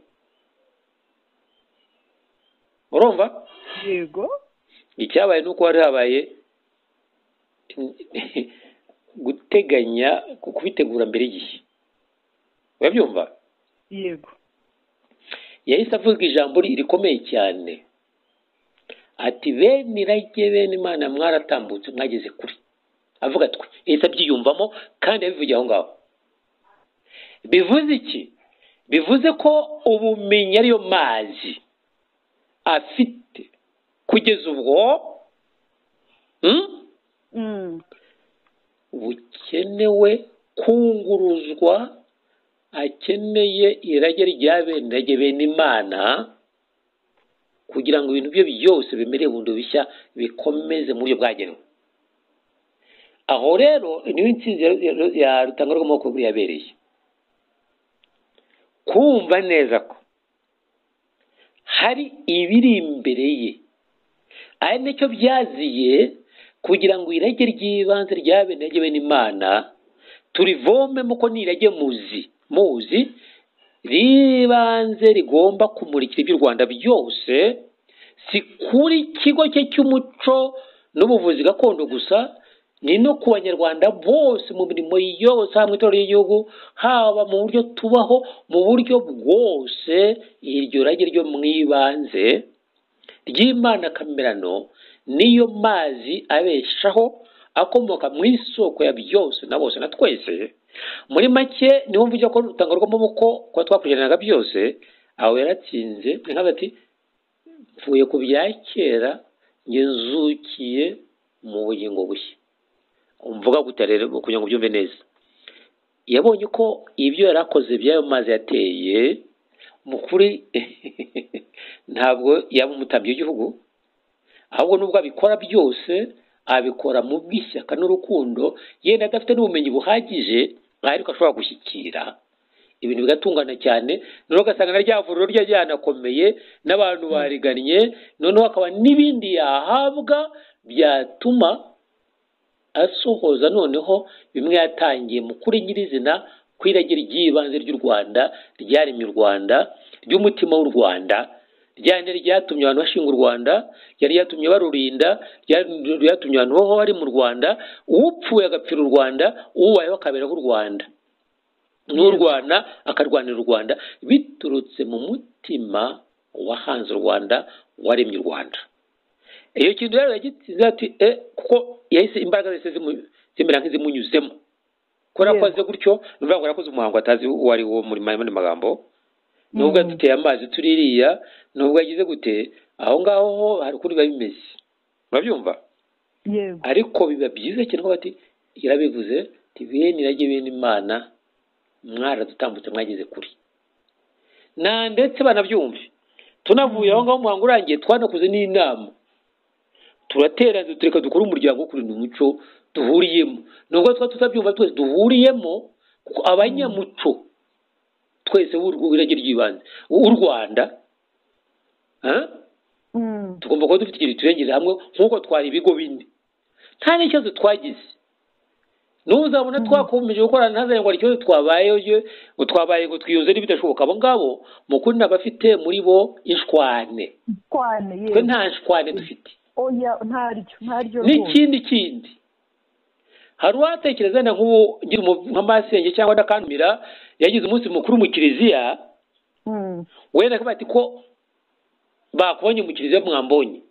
Urumva? Yego. Icyabaye nuko hari habaye guteganya kubitegura mbere y'igihe. Urabyumva? Yego. Yahise avuga ijambo rikomeye cyane, ati bene irage bene Imana mwaratambutse mwageze kuri. Avuga ati yahise abyiyumvamo kandi yabivugiye aho ngaho. Bivuze iki? Bivuze ko ubumenyi ariyo mazi afite kugeza ubwo bukenewe kunguruzwa, akeneye irage rya bene Imana kugira ngo ibintu bye byose bimere bundi bishya bikomeze mu buryo bwagenwe. Aho rero niyo intsinzi ya Rutangarwamaboko buri yabereye. Kumva neza ko hari ibiri imbere ye, ari nicyo byaziye kugira ngo irage ry'ibanze rya bene Imana turivomemo ko nirage muzi ribanze rigomba kumurikira iby'u Rwanda byose, si kuri ikigo cye cy'umuco n'ubuvuzi gakondo gusa, ni no ku banyarwanda bose mu mirimo yose, hamwe itorero ry'igihugu, haba mu buryo tubaho, mu buryo bwose. Iryo rage ryo mwibanze ry'Imana kamerano niyo mazi abeshaho, akomoka mu isoko ya byose na bose na twese. Muri make niho mvuga ko Rutangarwamaboko kwa twakurikiranaga byose aho yaratsinze. Nkaga ati mvuye ku bya kera ngezukiye mu bugingo bushya. Umvuga gute rero kugira ngo byumve neza? Yabonye ko ibyo yarakoze by'ayo mazi yateye mu kuri ntabwo yaba umutambyi w'igihugu, ahubwo nubwo abikora byose abikora mu bw'ishyaka n'urukundo, yenda adafite n'ubumenyi buhagije, ariko ashobora gushyikira ibintu bigatungana cyane. Noneho ugasanga na rya vuriro rye ryanakomeye n'abantu barigannye, noneho hakaba n'ibindi yahabwa byatuma asohoza noneho bimwe yatangiye mu kuri nyirizina kwirage ry'ibanze ry'u Rwanda, ryaremye u Rwanda, ry'umutima w'u Rwanda, ryane ryatumye abantu bashinga u Rwanda, yari yatumye barurinda, ryatumye abantu baho bari mu Rwanda, upfuye agapfira u Rwanda, ubayeho akaberaho u Rwanda, n'u Rwanda akarwanira u Rwanda, biturutse mu mutima wahanze u Rwanda, waremye u Rwanda. Iyo kintu rero yagitsinze ati kuko yahise imbaraga zose zimera nk'izimunyuzemo, kora kwaze gutyo nuvuga ngo yarakoze umuhango atazi wari wo muri magambo. Nubwo duteye amazi tuririya, nubwo yagize gute aho ngaho hari kuri babimeze, urabyumva? Yego. Ariko biba byiza cyane ko bati yarabivuze tibene irage bene Imana mwaradutambutse mwageze kuri, na ndetse banabyumve. Tunavuye aho ngaho umuhango urangiye twanakuze n'inama, turaterana tureka dukora umuryango wo kurinda umuco duhuriyemo. Nubwo tutabyumva twese duhuriyemo, kuko abanyamuco twese w'irage ry'ibanze u Rwanda tugomba kuba dufite ikintu turengera hamwe, nk'uko twari ibigo bine nta n'ikibazo twagize. N'uzabona twakomeje gukorana ntazanye ngo ikibazo twabaye ngo twiyunze n'ibidashoboka. Abo ngabo mukuru n'abafite muri bo ishwane, twe nta shwane dufite. Oya ntaryo n'ikindi hari uwatekereza na nk'ubu ngira nk'amasenge cyangwa ndakanumira yagize umunsi mukuru mu kiliziya, wenda bati ko bakubonye mu kiliziya mwambonye.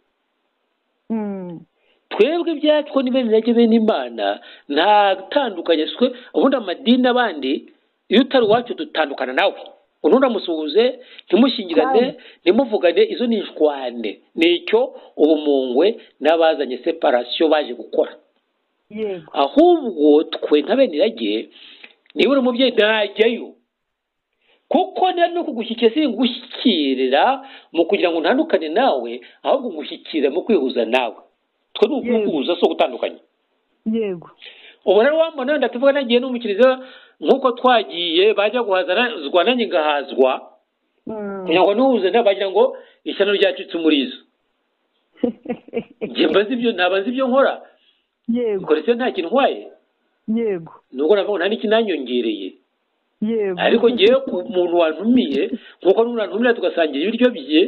Twebwe ibyacu ko n'ibindi rage bene Imana nta tandukanye twe. Ubundi amadini n'abandi iyo utari uwacu dutandukana nawe, unundi amusuhuze ntimushingirane ntimuvugane, izo ni ishwane. Nicyo ubumungwe n'abazanye separation baje gukora. Ahubwo twe nka bene irage niba uri umubyeyi ntajyayo kuko no kugushyikira si ngushyikirira mu kugira ngo ntandukane nawe ahubwo ngushyikira mu kwihuza nawe twe ni ukuhuza so gutandukanye yego ubu rero wambona ndatuvuga nagiye n'umukiriza nk'uko twagiye bajya guhazwa nanjye ngahazwa kugira ngo nuhuze bagira ngo ishyano ryacitse umurizo njye mbazi ibyo ntabazi ibyo nkora yego ukora icyo nta kintu ntwaye yego nubwo navuga nta n'ikinanyongereye yego ariko ngewe ku muntu wantumiye nk'uko n'urantumira tugasangira ibiryo bye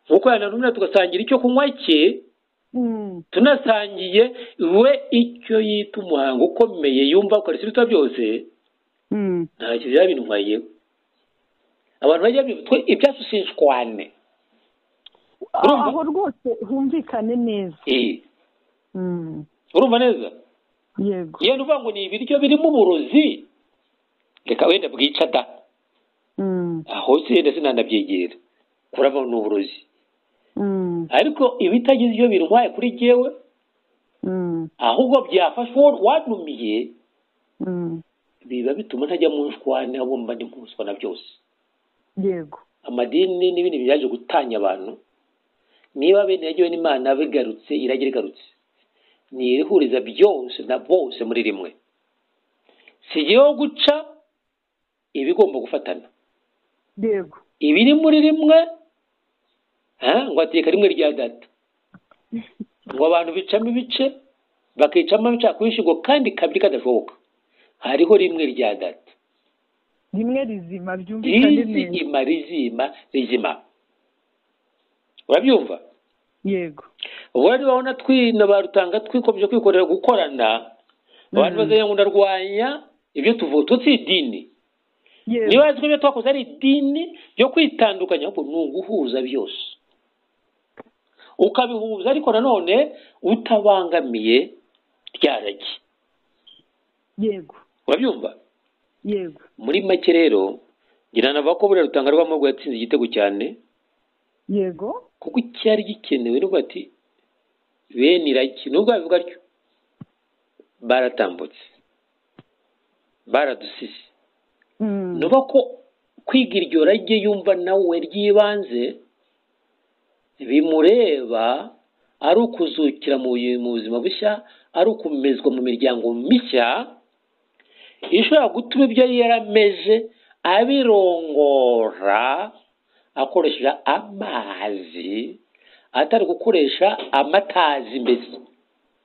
nk'uko yanantumira tugasangira icyo kunywa cye tunasangiye we icyo yita umuhango ukomeye yumva ukora ibiruta byose nta kintu yaba bintwayeho abantu bajya twe ibyacu sinshwane aho rwose humvikane neza urumva neza yego yewe uvuga ngo ni ibiryo birimo uburozi reka wenda bwica da aho se yenda sinanabyegera kurava ni uburozi ariko ibitagize ibyo birwaye kuri jyewe ahubwo byafasha uwo wanumiye biba bituma ntajya mu nshwane abo mba ndi mpuzwa na byose yego amadini n'ibindi byaje gutanya abantu niba bene yagiwe n'Imana bigarutse iragira igarutse ni irihuriza byose na bose muri rimwe sigiyeho guca ibigomba gufatana yego ibiri muri rimwe ngo ateka rimwe rya data ngo abantu bicamo ibice bakicamo ibicakwinshi ngo kandi kabiri kadashoboka hariho rimwe rya data rimwe rizima byumvikane neza rizima urabyumva yego ubu rero babona twina barutanga twikomeje kwikorera gukorana abantu bazanye ngo ndarwanya ibyo tuvuga si idini niba wazi ko ibyo twakoze ari idini ryo kwitandukanya ahubwo ni uguhuza byose ukabihuza ariko nanone utabangamiye ryaragi yego urabyumva yego muri make rero ngira navuga ko buriya Rutangarwamaboko yatsinze igitego cyane yego kuko icyari gikenewe n'ubwo ati bene iragi nubwo babivuga atyo baratambutse baradusize nuba ko kwiga iryo rage yumva nawe ry'ibanze bimureba ari ukuzukira mu buzima bushya ari ukumezwa mu miryango mishya ishobora gutuma ibyo yarameje abirongora akoresheje amazi atari gukoresha amatazi mbese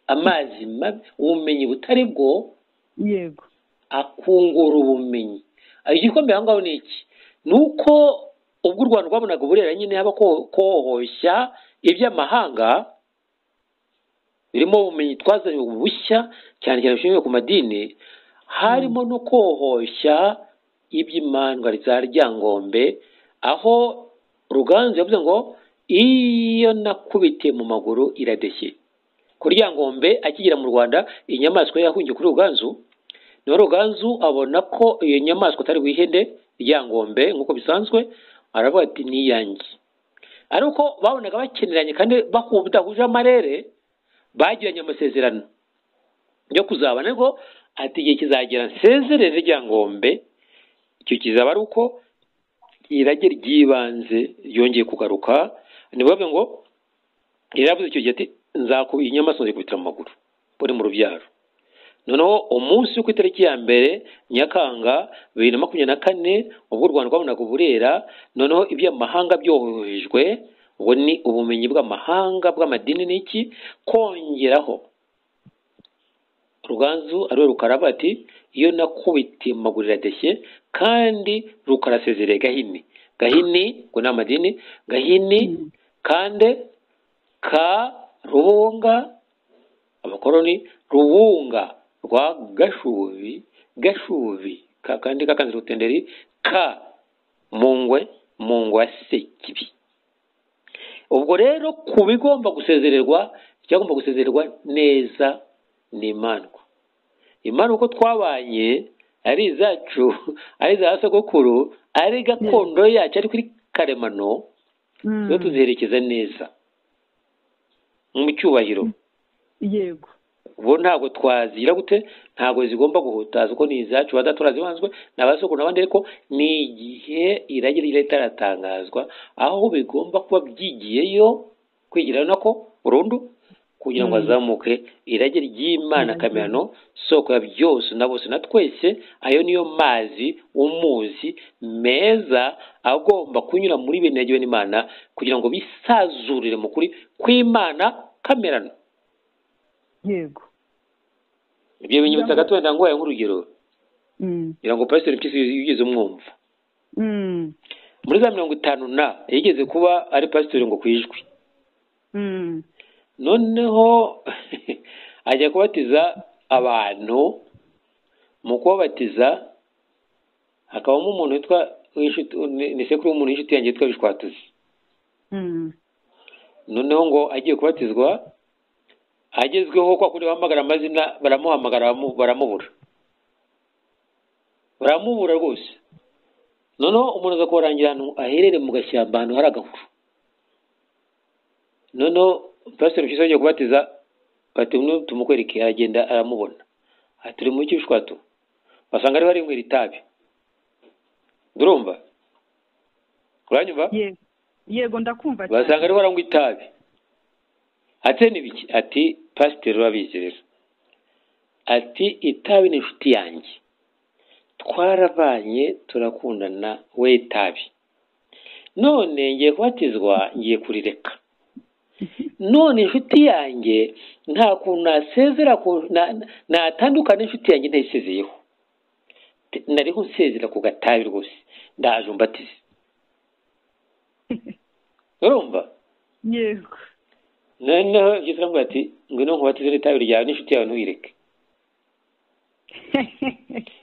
amazi mabi ubumenyi butari bwo yego akungura ubumenyi igikombe aho ngaho ni iki ni uko ubwo u Rwanda rwabonaga uburera nyine haba kohoshya iby'amahanga birimo ubumenyi twazanye bushya cyane cyane bishingiye ku madini harimo no kohoshya iby'imandwa za Ryangombe aho Ruganzu yavuze ngo iyo nakubitiye mu maguru iradeshye kuri Ryangombe akigera mu Rwanda inyamaswa yahungiye kuri Ruganzu niho Ruganzu abona ko iyo nyamaswa atari wihende Ryangombe nk'uko bisanzwe aravuga ati niyange ariko babonaga bakeneranye kandi badahuje amarere bagiranye amasezerano yo kuzabana ngo ati igihe kizagera nsezerere Ryangombe icyo kizaba ari uko irage ry'ibanze yongeye kugaruka ni bavuga ngo yaravuze icyo gihe ati nzakuba inyamaswa zikubitira mu maguru uri mu rubyaro noneho umunsi wo ku itariki ya mbere Nyakanga 2024 ubwo u Rwanda rwabonaga uburera noneho iby'amahanga byohejwe ubwo ni ubumenyi bw'amahanga bw'amadini n'iki kongeraho Ruganzu ariwe Rukaraba ati iyo nakubitiye mu maguru iradeshye kandi rukarasezereye Gahini ngo ni amadini Gahini kande ka Rubunga abakoroni Rubunga rwa Gashubi kakandi kakanze Rutenderi ka Mungwe wa Sekibi ubwo rero kubigomba gusezererwa cyagomba gusezererwa neza ni Imana uko twabanye ari izacu ari za sogokuru ari gakondo yacu ari kuri karemano yo tuzerekeza neza mu cyubahiro yego bo ntabwo twazigira gute, ntabwo zigomba guhutaza uko ni izacu badaturazibanzwe n'abasoko n'abandi, ariko ni igihe irage ritaratangazwa aho bigomba kuba byigiyeyo kwigira nako burundu kugira ngo azamuke irage ry'Imana kamerano soko ya byose na bose na twese. Ayo niyo mazi umuzi meza agomba kunyura muri bene yagiwe n'Imana kugira ngo bisazurire mu kuri kw'Imana kamerano. Yego, ibyo binyibutsa gato wenda ngo nk'urugero ngira ngo Pastor Mpyisi yigeze umwumva muri za 50 yigeze kuba ari pastor ngo kwijwi, noneho ajya kubatiza abantu. Mu kubatiza hakabamo umuntu witwa ni sekuru w'umuntu w'inshuti yanjye yitwa Bishwatuzi. Noneho ngo agiye kubatizwa agezweho kwa kuri bahamagara amazina baramuhamagara baramubura rwose. Noneho umuntu aza kubarangira ahantu aherere mu gashyamba ahantu hari agahuru. Noneho Pastor Mpyisi agiye kubatiza bati tumukwereke, aragenda aramubona ati turi mu cy'Ibishwatu, basanga ari bari mu itabi. Ndurumva uranyumva? Yego ndakumva cyane. Basanga ari barangwa itabi. Ate nibiki? Ati pastor urabizi rero, ati itabi ni inshuti yanjye, twarabanye turakundana we itabi, none ngiye kubatizwa ngiye kurireka. None inshuti yanjye nta kuntu nasezera natandukana inshuti yanjye ntayisezeyeho, nariho nsezera ku gatabi rwose, ndaje umbatize. Urumva? Yego. Noneho Yesu aramubwira ati ngwino nkubatize n'itabi ryawe n'inshuti yawe ntuyireke.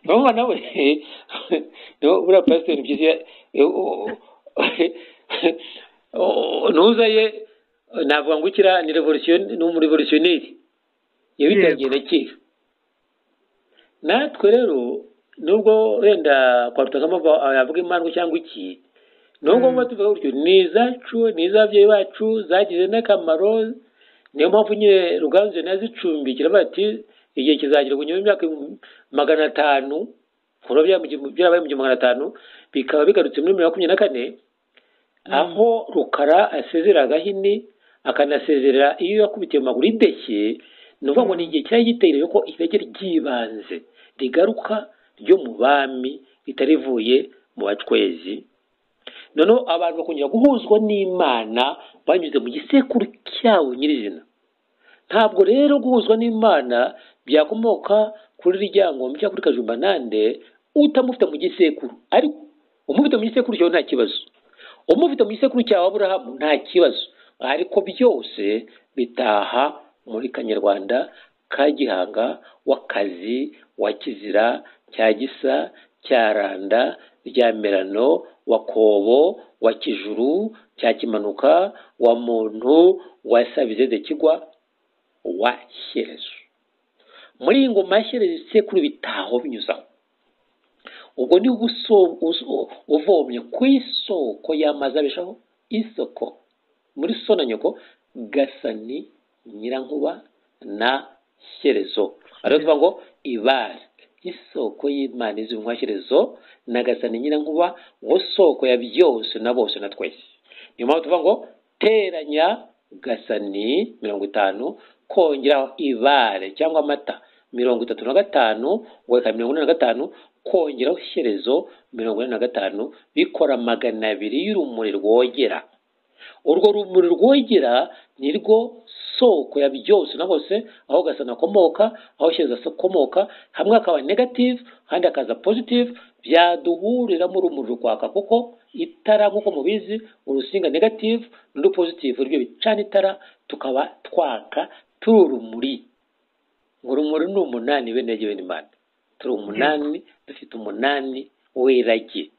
Urumva nawe buriya Pastor Mpyisi ntuzaye navuga ngo ukira ni umurevolutionneri yabitangiye na kera. Natwe rero nubwo wenda kwa Rutangarwamaboko yavuga impamvu cyangwa iki, nubwo muba tuvuga gutyo ni izacu ni iz'ababyeyi bacu zagize n'akamaro. Niyo mpamvu nyine Ruganzu nazicumbikira bati igihe kizagira ngo nyuma y'imyaka 500 kuba byabaye mu 500 bikaba bigarutse muri 2024 aho Rukara asezera Gahini akanasezerera iyo yakubitiye maguru ideshye. Nuvuga ngo ni igihe cyari giteye yuko irage ry'ibanze rigaruka ryo mu bami ritarivuye mu bacwezi. Noneho abantu bakongera guhuzwa n'Imana banyuze mu gisekuru cyawo nyirizina. Ntabwo rero guhuzwa n'Imana byakomoka kuri Ryangombe cyangwa kuri Kajumba Nande utamufite mu gisekuru, ariko umufite mu gisekuru cyawe nta kibazo, umufite mu gisekuru cyawe Aburahamu nta kibazo, ariko byose bitaha muri Kanyarwanda ka Gihanga w'akazi wa Kizira cya Gisa cya Randa rya Merano wa Kobo wa Kijuru cya Kimanuka wa Muntu wa Sabizeze Kigwa wa Shyerezo. Muri ingoma Shyerezo sekuru bitaho binyuzaho. Ubwo ni uvomye ku isoko y'amazi abeshaho isoko muri so na nyoko Gasani Nyirankuba na Shyerezo. Ariyo tuvuga ngo ibare isoko y'Imana izumwa Shyerezo na Gasani Nyirankuba wo soko ya byose na bose na twese. Niyo mpamvu tuvuga ngo teranya Gasani 50 kongeraho ibare cyangwa amata 35 weka 45 kongeraho Shyerezo 45 bikora 200 y'urumuri rwogera. Urwo rumuri rwogera nirwo soko ya byose na bose, aho Gasana akomoka, aho Shyerezo akomoka, hamwe akaba negative kandi akaza positive, byaduhurira mu rumuri rwaka kuko itara nkuko mubizi urusinga negative n'undi positive ryo bicana itara tukaba twaka turi urumuri. Urumuri ni 8 bene yagiwe n'Imana, turi 8 dufite 8 w'irage,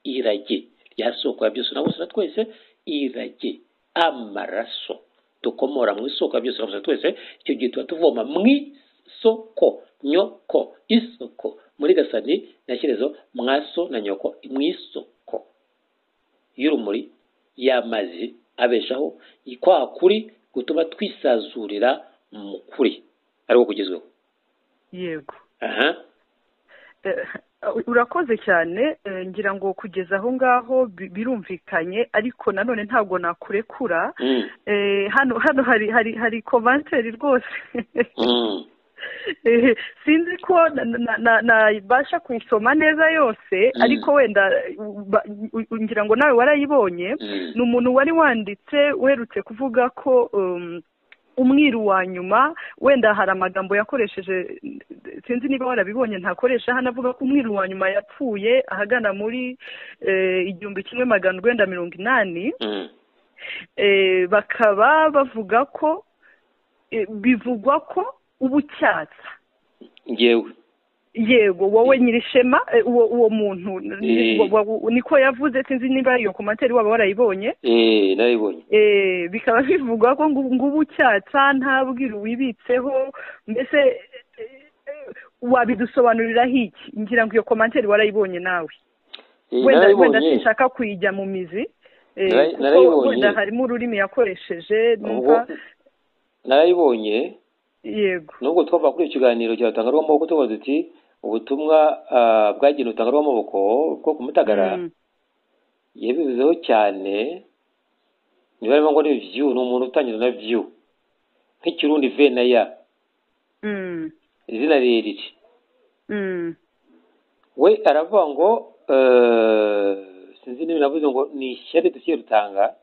irage rya soko ya byose na bose na twese, irage amaraso dukomora mu isoko ya byose na bose na twese. Icyo gihe tuba tuvoma mu isoko nyoko isoko muri Gasani na Shyerezo mwaso na nyoko mu isoko y'urumuri y'amazi abeshaho kwa kuri gutuma twisazurira mu kuri. ariko kugezweho. yego. Aha. Urakoze cyane, ngira ngo kugeza aho ngaho birumvikanye, ariko nanone ntabwo nakurekura. Hano hari komanteri rwose. Sinzi ko nabasha kuyisoma neza yose, ariko wenda ngira ngo nawe warayibonye. Ni umuntu wari wanditse uherutse kuvuga ko umwiru wa nyuma, wenda hari amagambo yakoresheje, sinzi niba warabibonye, ntakoresha hano, avuga ko umwiru wa nyuma yapfuye ahagana muri 1980. Bakaba bavuga ko bivugwa ko ubucyatsa. Yego, wowe Nyirishema, uwo muntu niko yavuze, sinzi niba iyo komentari waba warayibonye. Narayibonye. Bikaba bivugwa ko ngo ubucyatsa nta bwiru wibitseho, mbese wabidusobanuriraho iki? Ngira ngo iyo komentari warayibonye nawe. Wenda sinshaka kuyijya mu mizi, kuko wenda harimo ururimi yakoresheje. Narayibonye. Yego. Nubwo twava kuri ikiganiro cya Rutangarwamaboko tuvuga duti ubutumwa bwagenewe Rutangarwamaboko bwo kumutagara, yabivuzeho cyane. Niba ngo ni view, ni umuntu utangiza na view nk'ikirundi vena ya izina ririri. We aravuga ngo sinzi niba navuze ngo ni ishyari dusiye Rutanga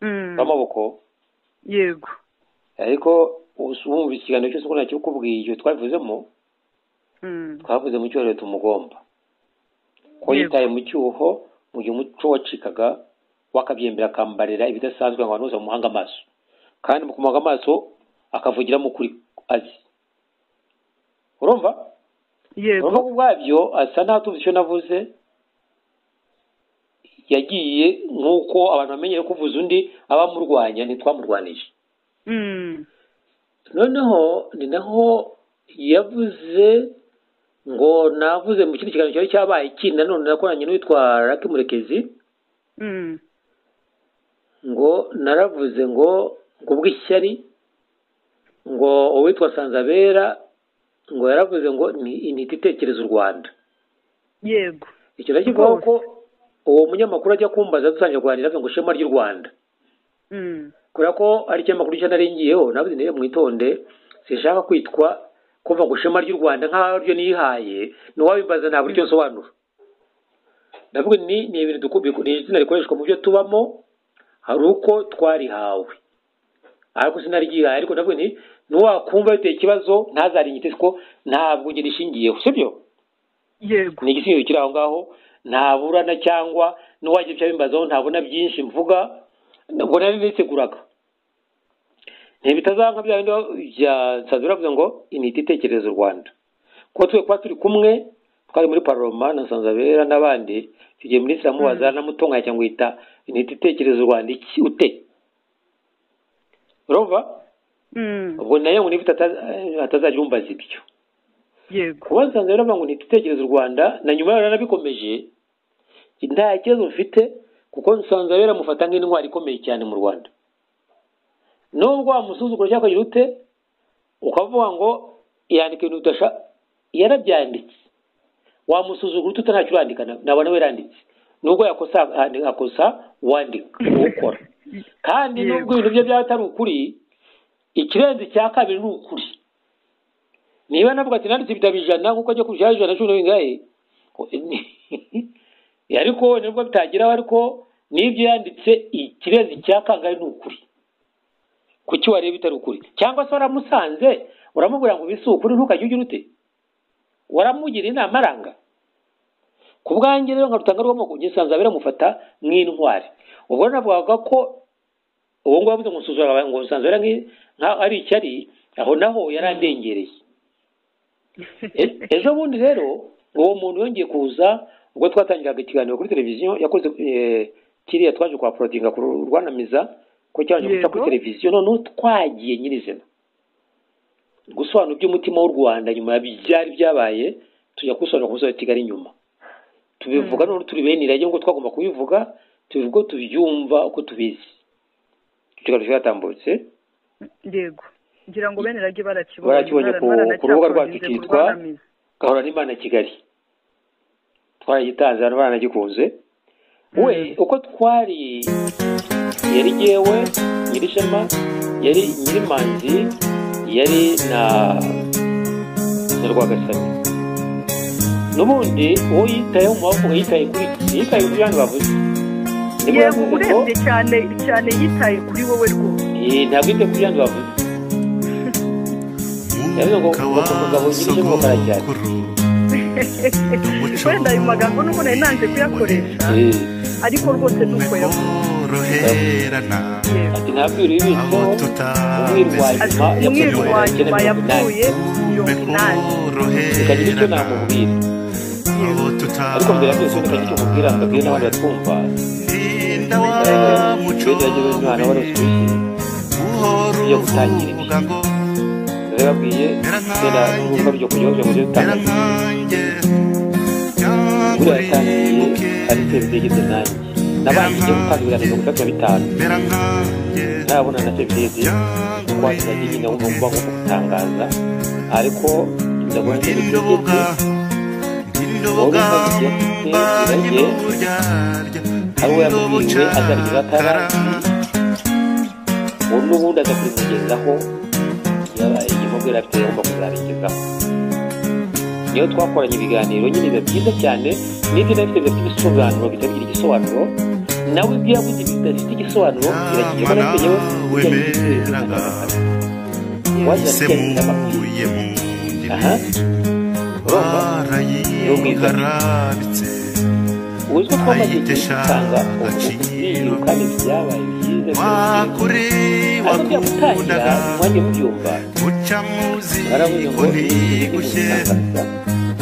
rw'amaboko. Yego. Ariko wumva ikiganiro cyose uko nacyo kubwiye icyo twavuzemo, twavuze mu cyorero tumugomba ko yitaye mu cyuho mu gihe umuco wacikaga, wakabyembera akambarira ibidasanzwe ngo abantu bose bamuhanga amaso, kandi mu kumuhanga amaso akavugira mu kuri azi. Urumva? Yego. Urumva ubwabyo asa n'atuzi icyo navuze. Yagiye nk'uko abantu bamenyere kuvuza undi abamurwanya ntitwamurwanije. Noneho ni naho yavuze ngo navuze mu kindi kiganiro cyari cyabaye ikindi nanone nakoranye n'uwitwa Raki Murekezi. Ngo naravuze ngo bw'ishyari, ngo uwitwa Sanzabera ngo yaravuze ngo ni intiti itekereza u Rwanda. Yego. Icyo nakivuga ko uwo munyamakuru ajya kumbaza dusangiye kuganira ngo shema ry'u Rwanda. Kubera ko ari cyo makuru cyanarengiyeho, navuze nire mwitonde, sishaka kwitwa kuva ngo shema ry'u Rwanda nka ryo nihaye, no wabimbaza nta buryo nsobanura. Ndavuga ni ibintu dukubiko, ni izina rikoreshwa mu byo tubamo, hari uko twarihawe. Ariko sinarigihaye, ariko ndavuga ni nuwakumva biteye ikibazo ntazarinyite ko ntabwo nge nishingiyeho, sibyo? Yego. Ni igisinyo kiri aho ngaho, ntaburana cyangwa nuwagira icyo bimbazaho ntabona byinshi mvuga, ngo nari niteguraga. Ntibitazanka bya bindi bya Sanzabera avuze ngo intiti itekereza u Rwanda. Ko turi kumwe, twari muri parlement na Sanzabera n'abandi, tugiye muri Islamu wazana mutonga cyangwa ita intiti itekereza u Rwanda iki ute. Urumva? Ubwo nayo ngo nibita atazagira umbaza ibyo. Yego. Kuba Sanzabera avuga ngo intiti itekereza u Rwanda, na nyuma yaranabikomeje, nta kibazo mfite, kuko Sanzabera mufata nk'intwari ikomeye cyane mu Rwanda. Nubwo wamusuzugura cyangwa yirute ukavuga ngo yandika ibintu udasha, yarabyanditse. Wamusuzugura tutanacu urandikana, nabona we yanditse. Nubwo yakosa wandika ukora. Kandi nubwo ibintu bye byatari ukuri, ikirenze cya kabiri ni ukuri. Niba navuga ati nanditse ibitabo 100 kuko ajya kubyaje 110 bingahe, ariko nubwo bitagiraho, ariko nibyo yanditse ikirenze cya kangahe ni ukuri. Kuki wareba bitari ukuri? Cyangwa se waramusanze uramubwira ngo bisukuri ntukajye ugira ute? Waramugira inama aranga. Ku bwanjye rero nka Rutangarwamaboko Sanzabera mufata mw'intwari. Ubwo navugaga ko uwo ngo wabuze musuzura ngo Sanzabera nka ari icyari, aho naho yarandengereye. Ejo bundi rero uwo muntu yongeye kuza, ubwo twatangiraga ikiganiro kuri televiziyo, yakoze kiriya twaje kwa protinga ku Rwanamiza, ko cyanje guca kuri televiziyo, none twagiye nyirizina gusobanura by'umutima w'u Rwanda nyuma byari byabaye, tujya gusobanura kuzo Kigali nyuma. Tubivuga none turi beniraye ngo twagomba kubivuga, tubivuga tubyumva uko tubizi. Kigali cyatambutse. Yego. ngira ngo bene rage barakibonye ku rubuga rwacu kitwa Gahora n'Imana Kigali, twaragitanze abantu baranagikunze. We uko twari yari yewe Nyirishema, yari Nyirimanzi, yari na Rwagasani. N'ubundi uwo yitayeho mu maboko yitaye kuri abantu bavuze. Yego urebye cyane yitaye kuri wowe rwose. Ntabwo yitaye kuri abantu bavuze. Yavuze ngo umugabo Nyirishema karajyana. Wenda ayo magambo n'ubu nari nanze kuyakoresha, ariko rwose nuko yoroherana. Ati ntabwo uri ibintu umwiru wa nyuma yapfuye 80. Ukagira icyo namubwira. Ariko mbere byose ukagira icyo mubwira akabwira n'abandi batwumva. Tugerageze umwana wari usubije yo gutangira ibi. Babwiye kera n'ubwo byo kujya mu gutangira. Buriya yatangiye ari televiziyo nanjye. Nabanje ngiye gutangira na 35. Ntabona na televiziyo kwagira nyine wumva nko gutangaza, ariko ndabona televiziyo aho yabwiwe azarira atarazi n'ubundi azakurimugezaho yabaye igimubwira afite yumva kuzabigezaho. Niyo twakoranye ibiganiro nyine biba byiza cyane, n'ibyo nabifite bifite ibisobanuro bitabigira igisobanuro, nawe ibyo yavuze bidafite igisobanuro biragiye ko nabyo yewe wazakenera amakuru. Aha barayingarabitse uzwi ko amaze gutanga ubukungu kandi byabaye byiza wakuri wakundaga uca muzi ngo nigushye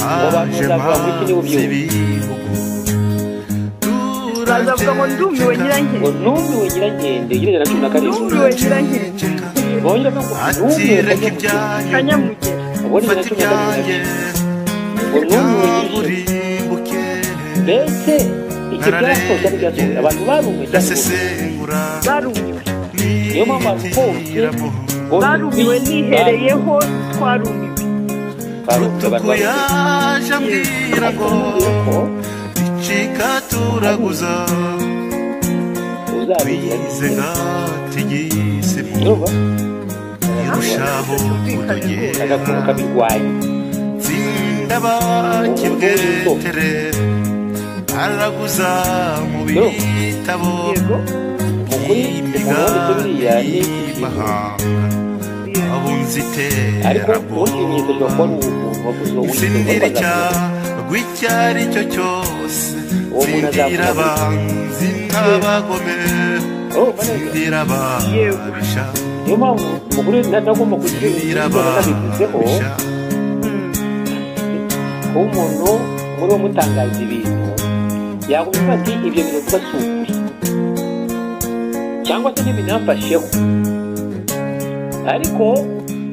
aje mazi ibihugu turavuga ngo ndumiwe nyirankende igirira na 17 ndumiwe nyirankende bongera ko atireka ibyanyu kanyamugera ubona na 17 mbese icyo byasohoka bigasohoka abantu barumwe niyo mpamvu barumiwe nihereyeho twarumiwe rutuku yaje ambwira ngo icika turaguza bize ngatigise irushaho kutugera ndabakibwetere araguza mu bitabo y'imahanga abunzitera sindira icyari cyo cyose sindira abanzi n'abagome sindira ababisha niyo mpamvu umugore ntagomba kugira ababishaho kuba umuntu muri wo mutangaza ibintu yagomba ati ibyo bintu tubasukure cyangwa se n'ibinamfasheho, ariko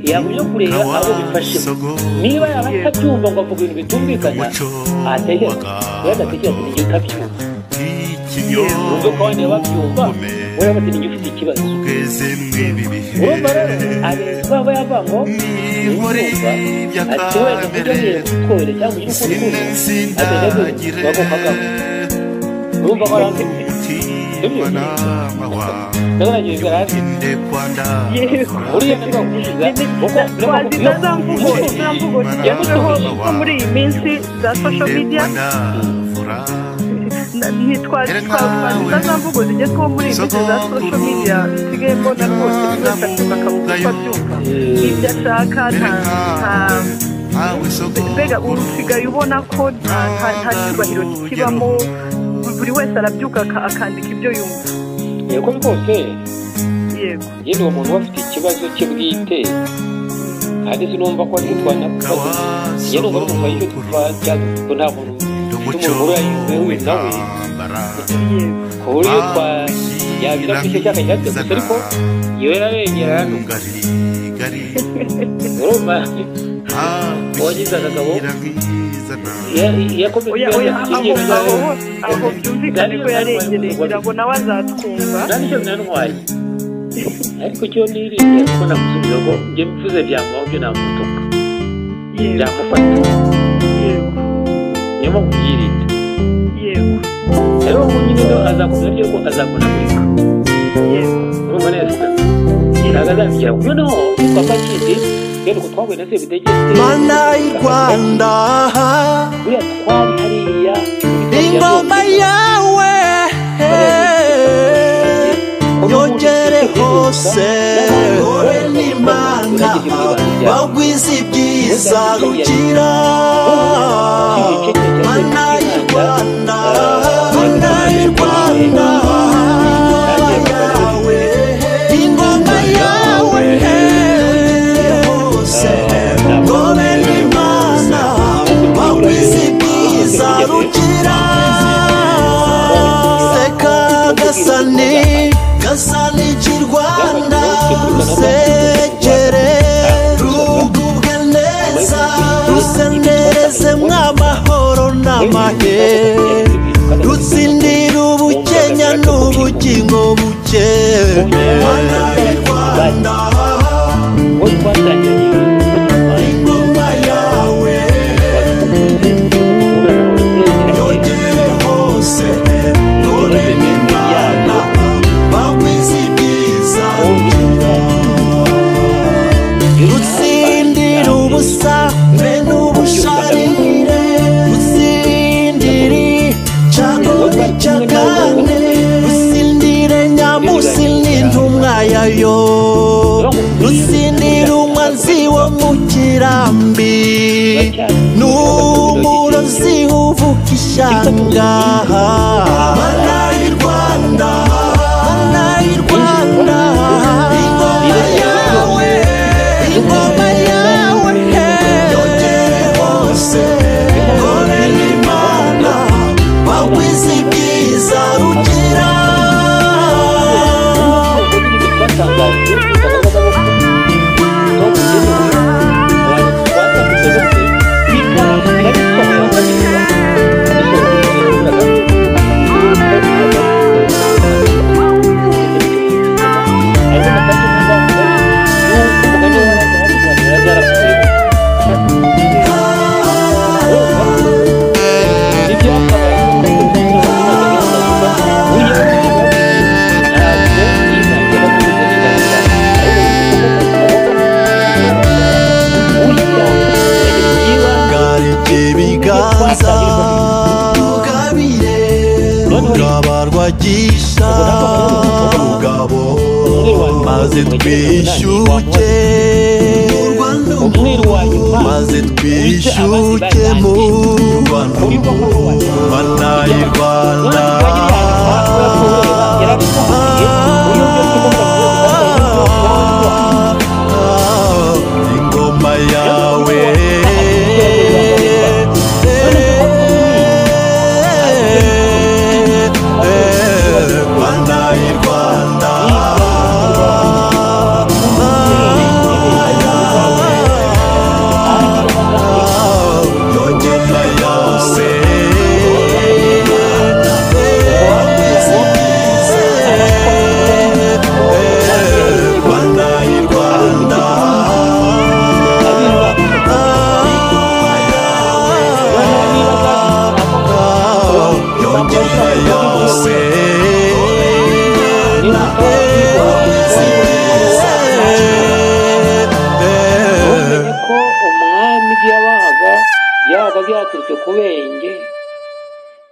yagumye kureba abo bifashe. Niba yabatabyumva ngo avuga ibintu bitumvikana ategereza yadatekereza igihe utabyumva ubwo kandi yababyumva wowe bati ni ufite ikibazo urumva rero areba aba yavango yumva ati wenda kujya twere cyangwa y'ukuntu ategereza bagomba urumva barangije muri iyi minsi za social media ntitwaziza za mvugo zigezweho muri iyi minsi za social media nsigaye mbona rwose buri wese abyuka akavuga uko abyumva n'ibyo ashaka mbega usigaye ubona ko nta cyubahiro kikibamo, buri wese arabyuka akandika ibyo yumva. Yego rwose yego yewe uwo muntu afite ikibazo cye bwite kandi sinumva ko ari gutwana kubazo yewe numva ari umva y'icyo twajya ko nta muntu n'umuntu urayiwe nawe ku buryo yabira ku icyo cyaka cyatse gusa ariko yewe yararengera urumva wagize akagabo aho byumvikane ko yarengereye ngira ngo nawe azatwumva nicyo binantwaye ariko cyo nirinda kuko namusubiza ngo njye mvuze byamubaho byo namutuka byamufata yego niyo mpamvu yirinda yego rero ubu nyine azakomeza byo ko azakunamurika yego urumva neza ntabwo azabigera kuko noneho yitwa pakindi rero ko twahuye na se bitegetse mana y'u Rwanda buriya twari hariya ingoma yawe yogere hose wowe n'Imana bagwiza ibyiza rugira mana y'u Rwanda mana y'u Rwanda ingoma yawe hose wowe n'Imana bagwiza ibyiza rugira seka gasani cy'u Rwanda rusekere rugubwe neza rusendereze mw'amahoro n'amahe rutsindira ubukenya n'ubugingo buke mana y'u Rwanda ingoma yawe yogere hose none n'Imana bagwiza ibyiza rutsindira ubusa be n'ubusharire rutsindiri cyagowe cyakane rutsindire nyamusi n'intumwa yayo rutsindira umwanzi wo mu kirambi n'umurozi uvuka ishyanga mana y'u Rwanda mana y'u Rwanda ingoma yawe yogere hose wowe n'Imana bagwiza ibyiza rugira rwagisha rugabo maze twishyuke maze twishyuke mu Rwanda mana y'u Rwanda ingoma yawe byaturutse ku benge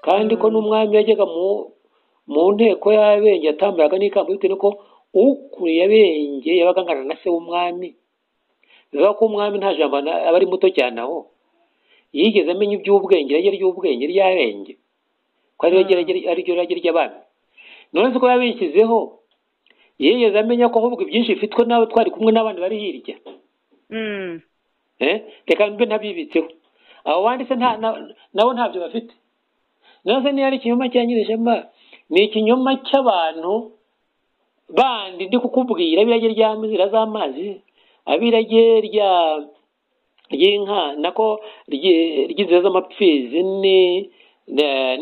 kandi ko n'umwami yajyaga mu nteko y'abenge yatambayaga n'ikamba bitewe n'uko ukuriye abenge yabaga angana na se w'umwami bivuga ko umwami nta jambo aba ari muto cyane aho yigeze amenya iby'ubwenge irage ry'ubwenge ry'abenge ko ariryo rage ry'abami none se ko yabishyizeho yigeze amenya ko ahubwo ibyinshi bifitwe nawe twari kumwe n'abandi bari hirya reka mbe ntabibitseho abo bandi se nabo ntabyo bafite nose niyo ari ikinyoma cya nyirishema ni ikinyoma cy'abantu bandi ndi kukubwira abirage ry'amazira z'amazi abirage ry'inka nako ry'inzira z'amapfizi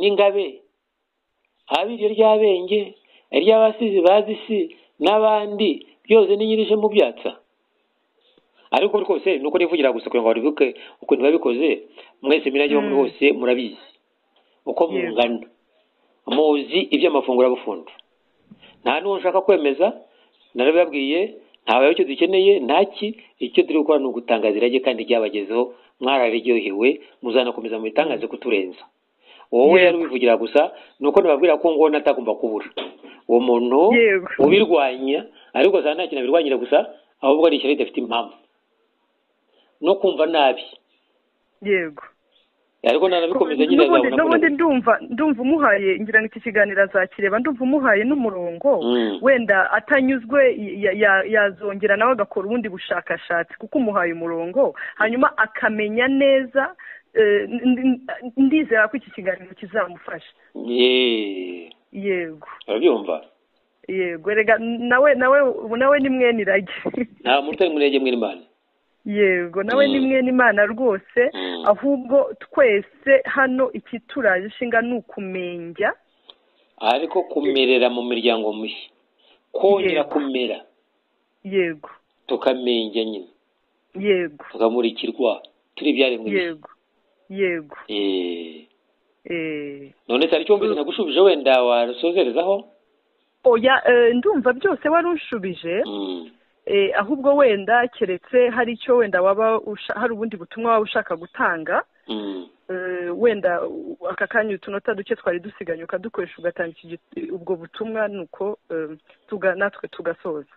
n'ingabe abiryo ry'abenge iry'abasizi bazi si n'abandi byose ninyirije mu byatsa ariko rwose nuko nivugira gusa kugira ngo baribuke ukuntu babikoze mwese mirage muri hose murabizi uko mungana muzi iby'amafunguro y'abufundo nta n'uwo nshaka kwemeza narababwiye ntawe icyo dukeneye ntaki icyo turi gukora ni ugutangaza irage kandi ryabagezeho mwararyohewe muzanakomeza mu bitangaze kuturenza wowe yari ubivugira gusa nuko nababwira ko ngo natagomba kubura uwo muntu ubirwanya ariko za nta kintu abirwanyira gusa ahubwo ari ishyari ridafite impamvu no kumva nabi yego ariko nanabikomeza nyine azabona n'ubundi ndumva umuhaye ngira ngo iki kiganiro azakireba ndumva umuhaye n'umurongo wenda atanyuzwe yazongera nawe agakora ubundi bushakashatsi kuko umuhaye umurongo hanyuma akamenya neza ndizera ko iki kiganiro kizamufasha yego urabyumva yego rega nawe ni mwene irage nta muntu ari mwene Imana yego nawe ni mwene Imana rwose ahubwo twese hano ikituraje ishinga ni ukumenya ariko kumerera mu miryango mishya kongera kumera yego tukamenya nyine yego tukamurikirwa turi byaremwe yego yego none cyari cyo mbese nagushubije wenda warusozerezaho oya ndumva byose wari unshubije ahubwo wenda keretse hari icyo wenda waba hari ubundi butumwa waba ushaka gutanga wenda aka kanya utunota duke twari dusiganye ukadukoresha ugatanga ubwo butumwa nuko natwe tugasoza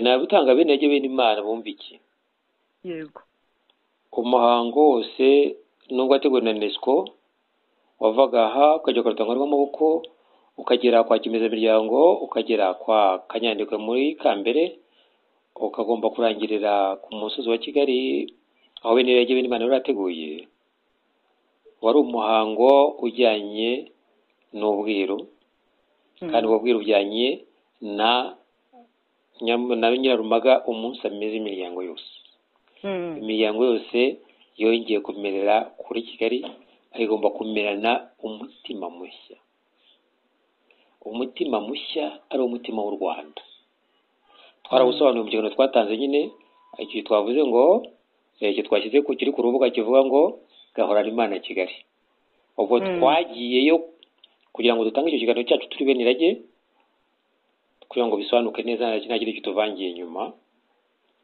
nabutanga benege bene Imana bumva iki yego umuhango wose nubwo wateguwe na UNESCO wavaga aha ukajya ku Rutangarwamaboko ukagera kwa Kimezamiryango ukagera kwa Kanyandekwe muri Kambere ukagomba kurangirira ku musozi wa Kigali aho bene irage bene Imana barateguye wari umuhango ujyanye n'ubwiru kandi ubwo bwiru ujyanye na Nyirarumaga umunsi ameze imiryango yose imiryango yose yongeye kumerera kuri Kigali igomba kumerana umutima mushya umutima mushya ari umutima w'u Rwanda twarabusobanuye mu kiganiro twatanze nyine icyo twavuze ngo icyo twashyize ku kiri ku rubuga kivuga ngo gahorana Imana Kigali ubwo twagiyeyo kugira ngo dutange icyo kiganiro cyacu turi bene irage kugira ngo bisobanuke neza nta kintu kituvangiye nyuma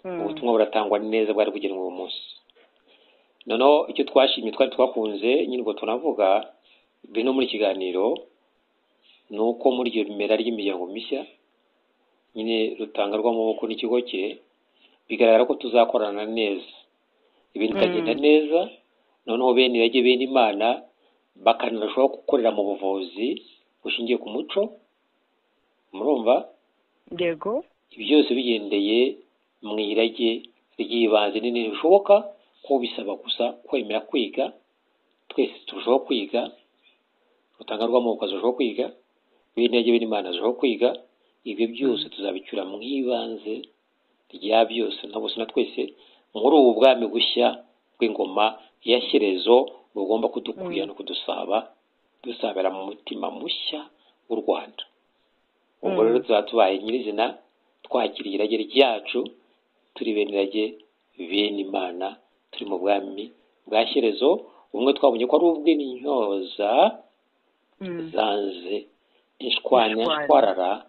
ubutumwa buratangwa neza bwari bugenwe uwo munsi noneho icyo twashimye twari twakunze nyine ubwo tunavuga bino muri kiganiro nuko muri iryo rimera ry'imiryango mishya nyine Rutangarwamaboko n'ikigo cye bigaragara ko tuzakorana neza ibintu bikagenda neza noneho bene irage bene Imana bakanarushaho gukorera mu buvuzi bushingiye ku muco murumva yego byose bigendeye mu irage ry'ibanze nini bishoboka ko bisaba gusa kwemera kwiga twese turushaho kwiga Rutangarwamaboko azarushaho kwiga bene irage bene Imana azarushaho kwiga ibyo byose tuzabicyura mu ibanze rya byose na bose na twese muri ubu bwami bushya bw'ingoma ya Shyerezo bugomba kudukuya no kudusaba dusabira mu mutima mushya w'u Rwanda ubwo rero tuzatubaye nyirizina twakiriye irage ryacu turi bene irage bene Imana turi mu bwami bwa Shyerezo ubumwe twabonye ko ari ubw'intyoza zanze ishwarara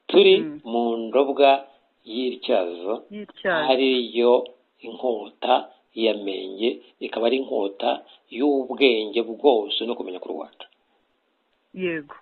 turi mu ndobwa y'ityazo ariyo inkota yamenye ikaba ari inkota y'ubwenge bwose no kumenya ku Rwanda yego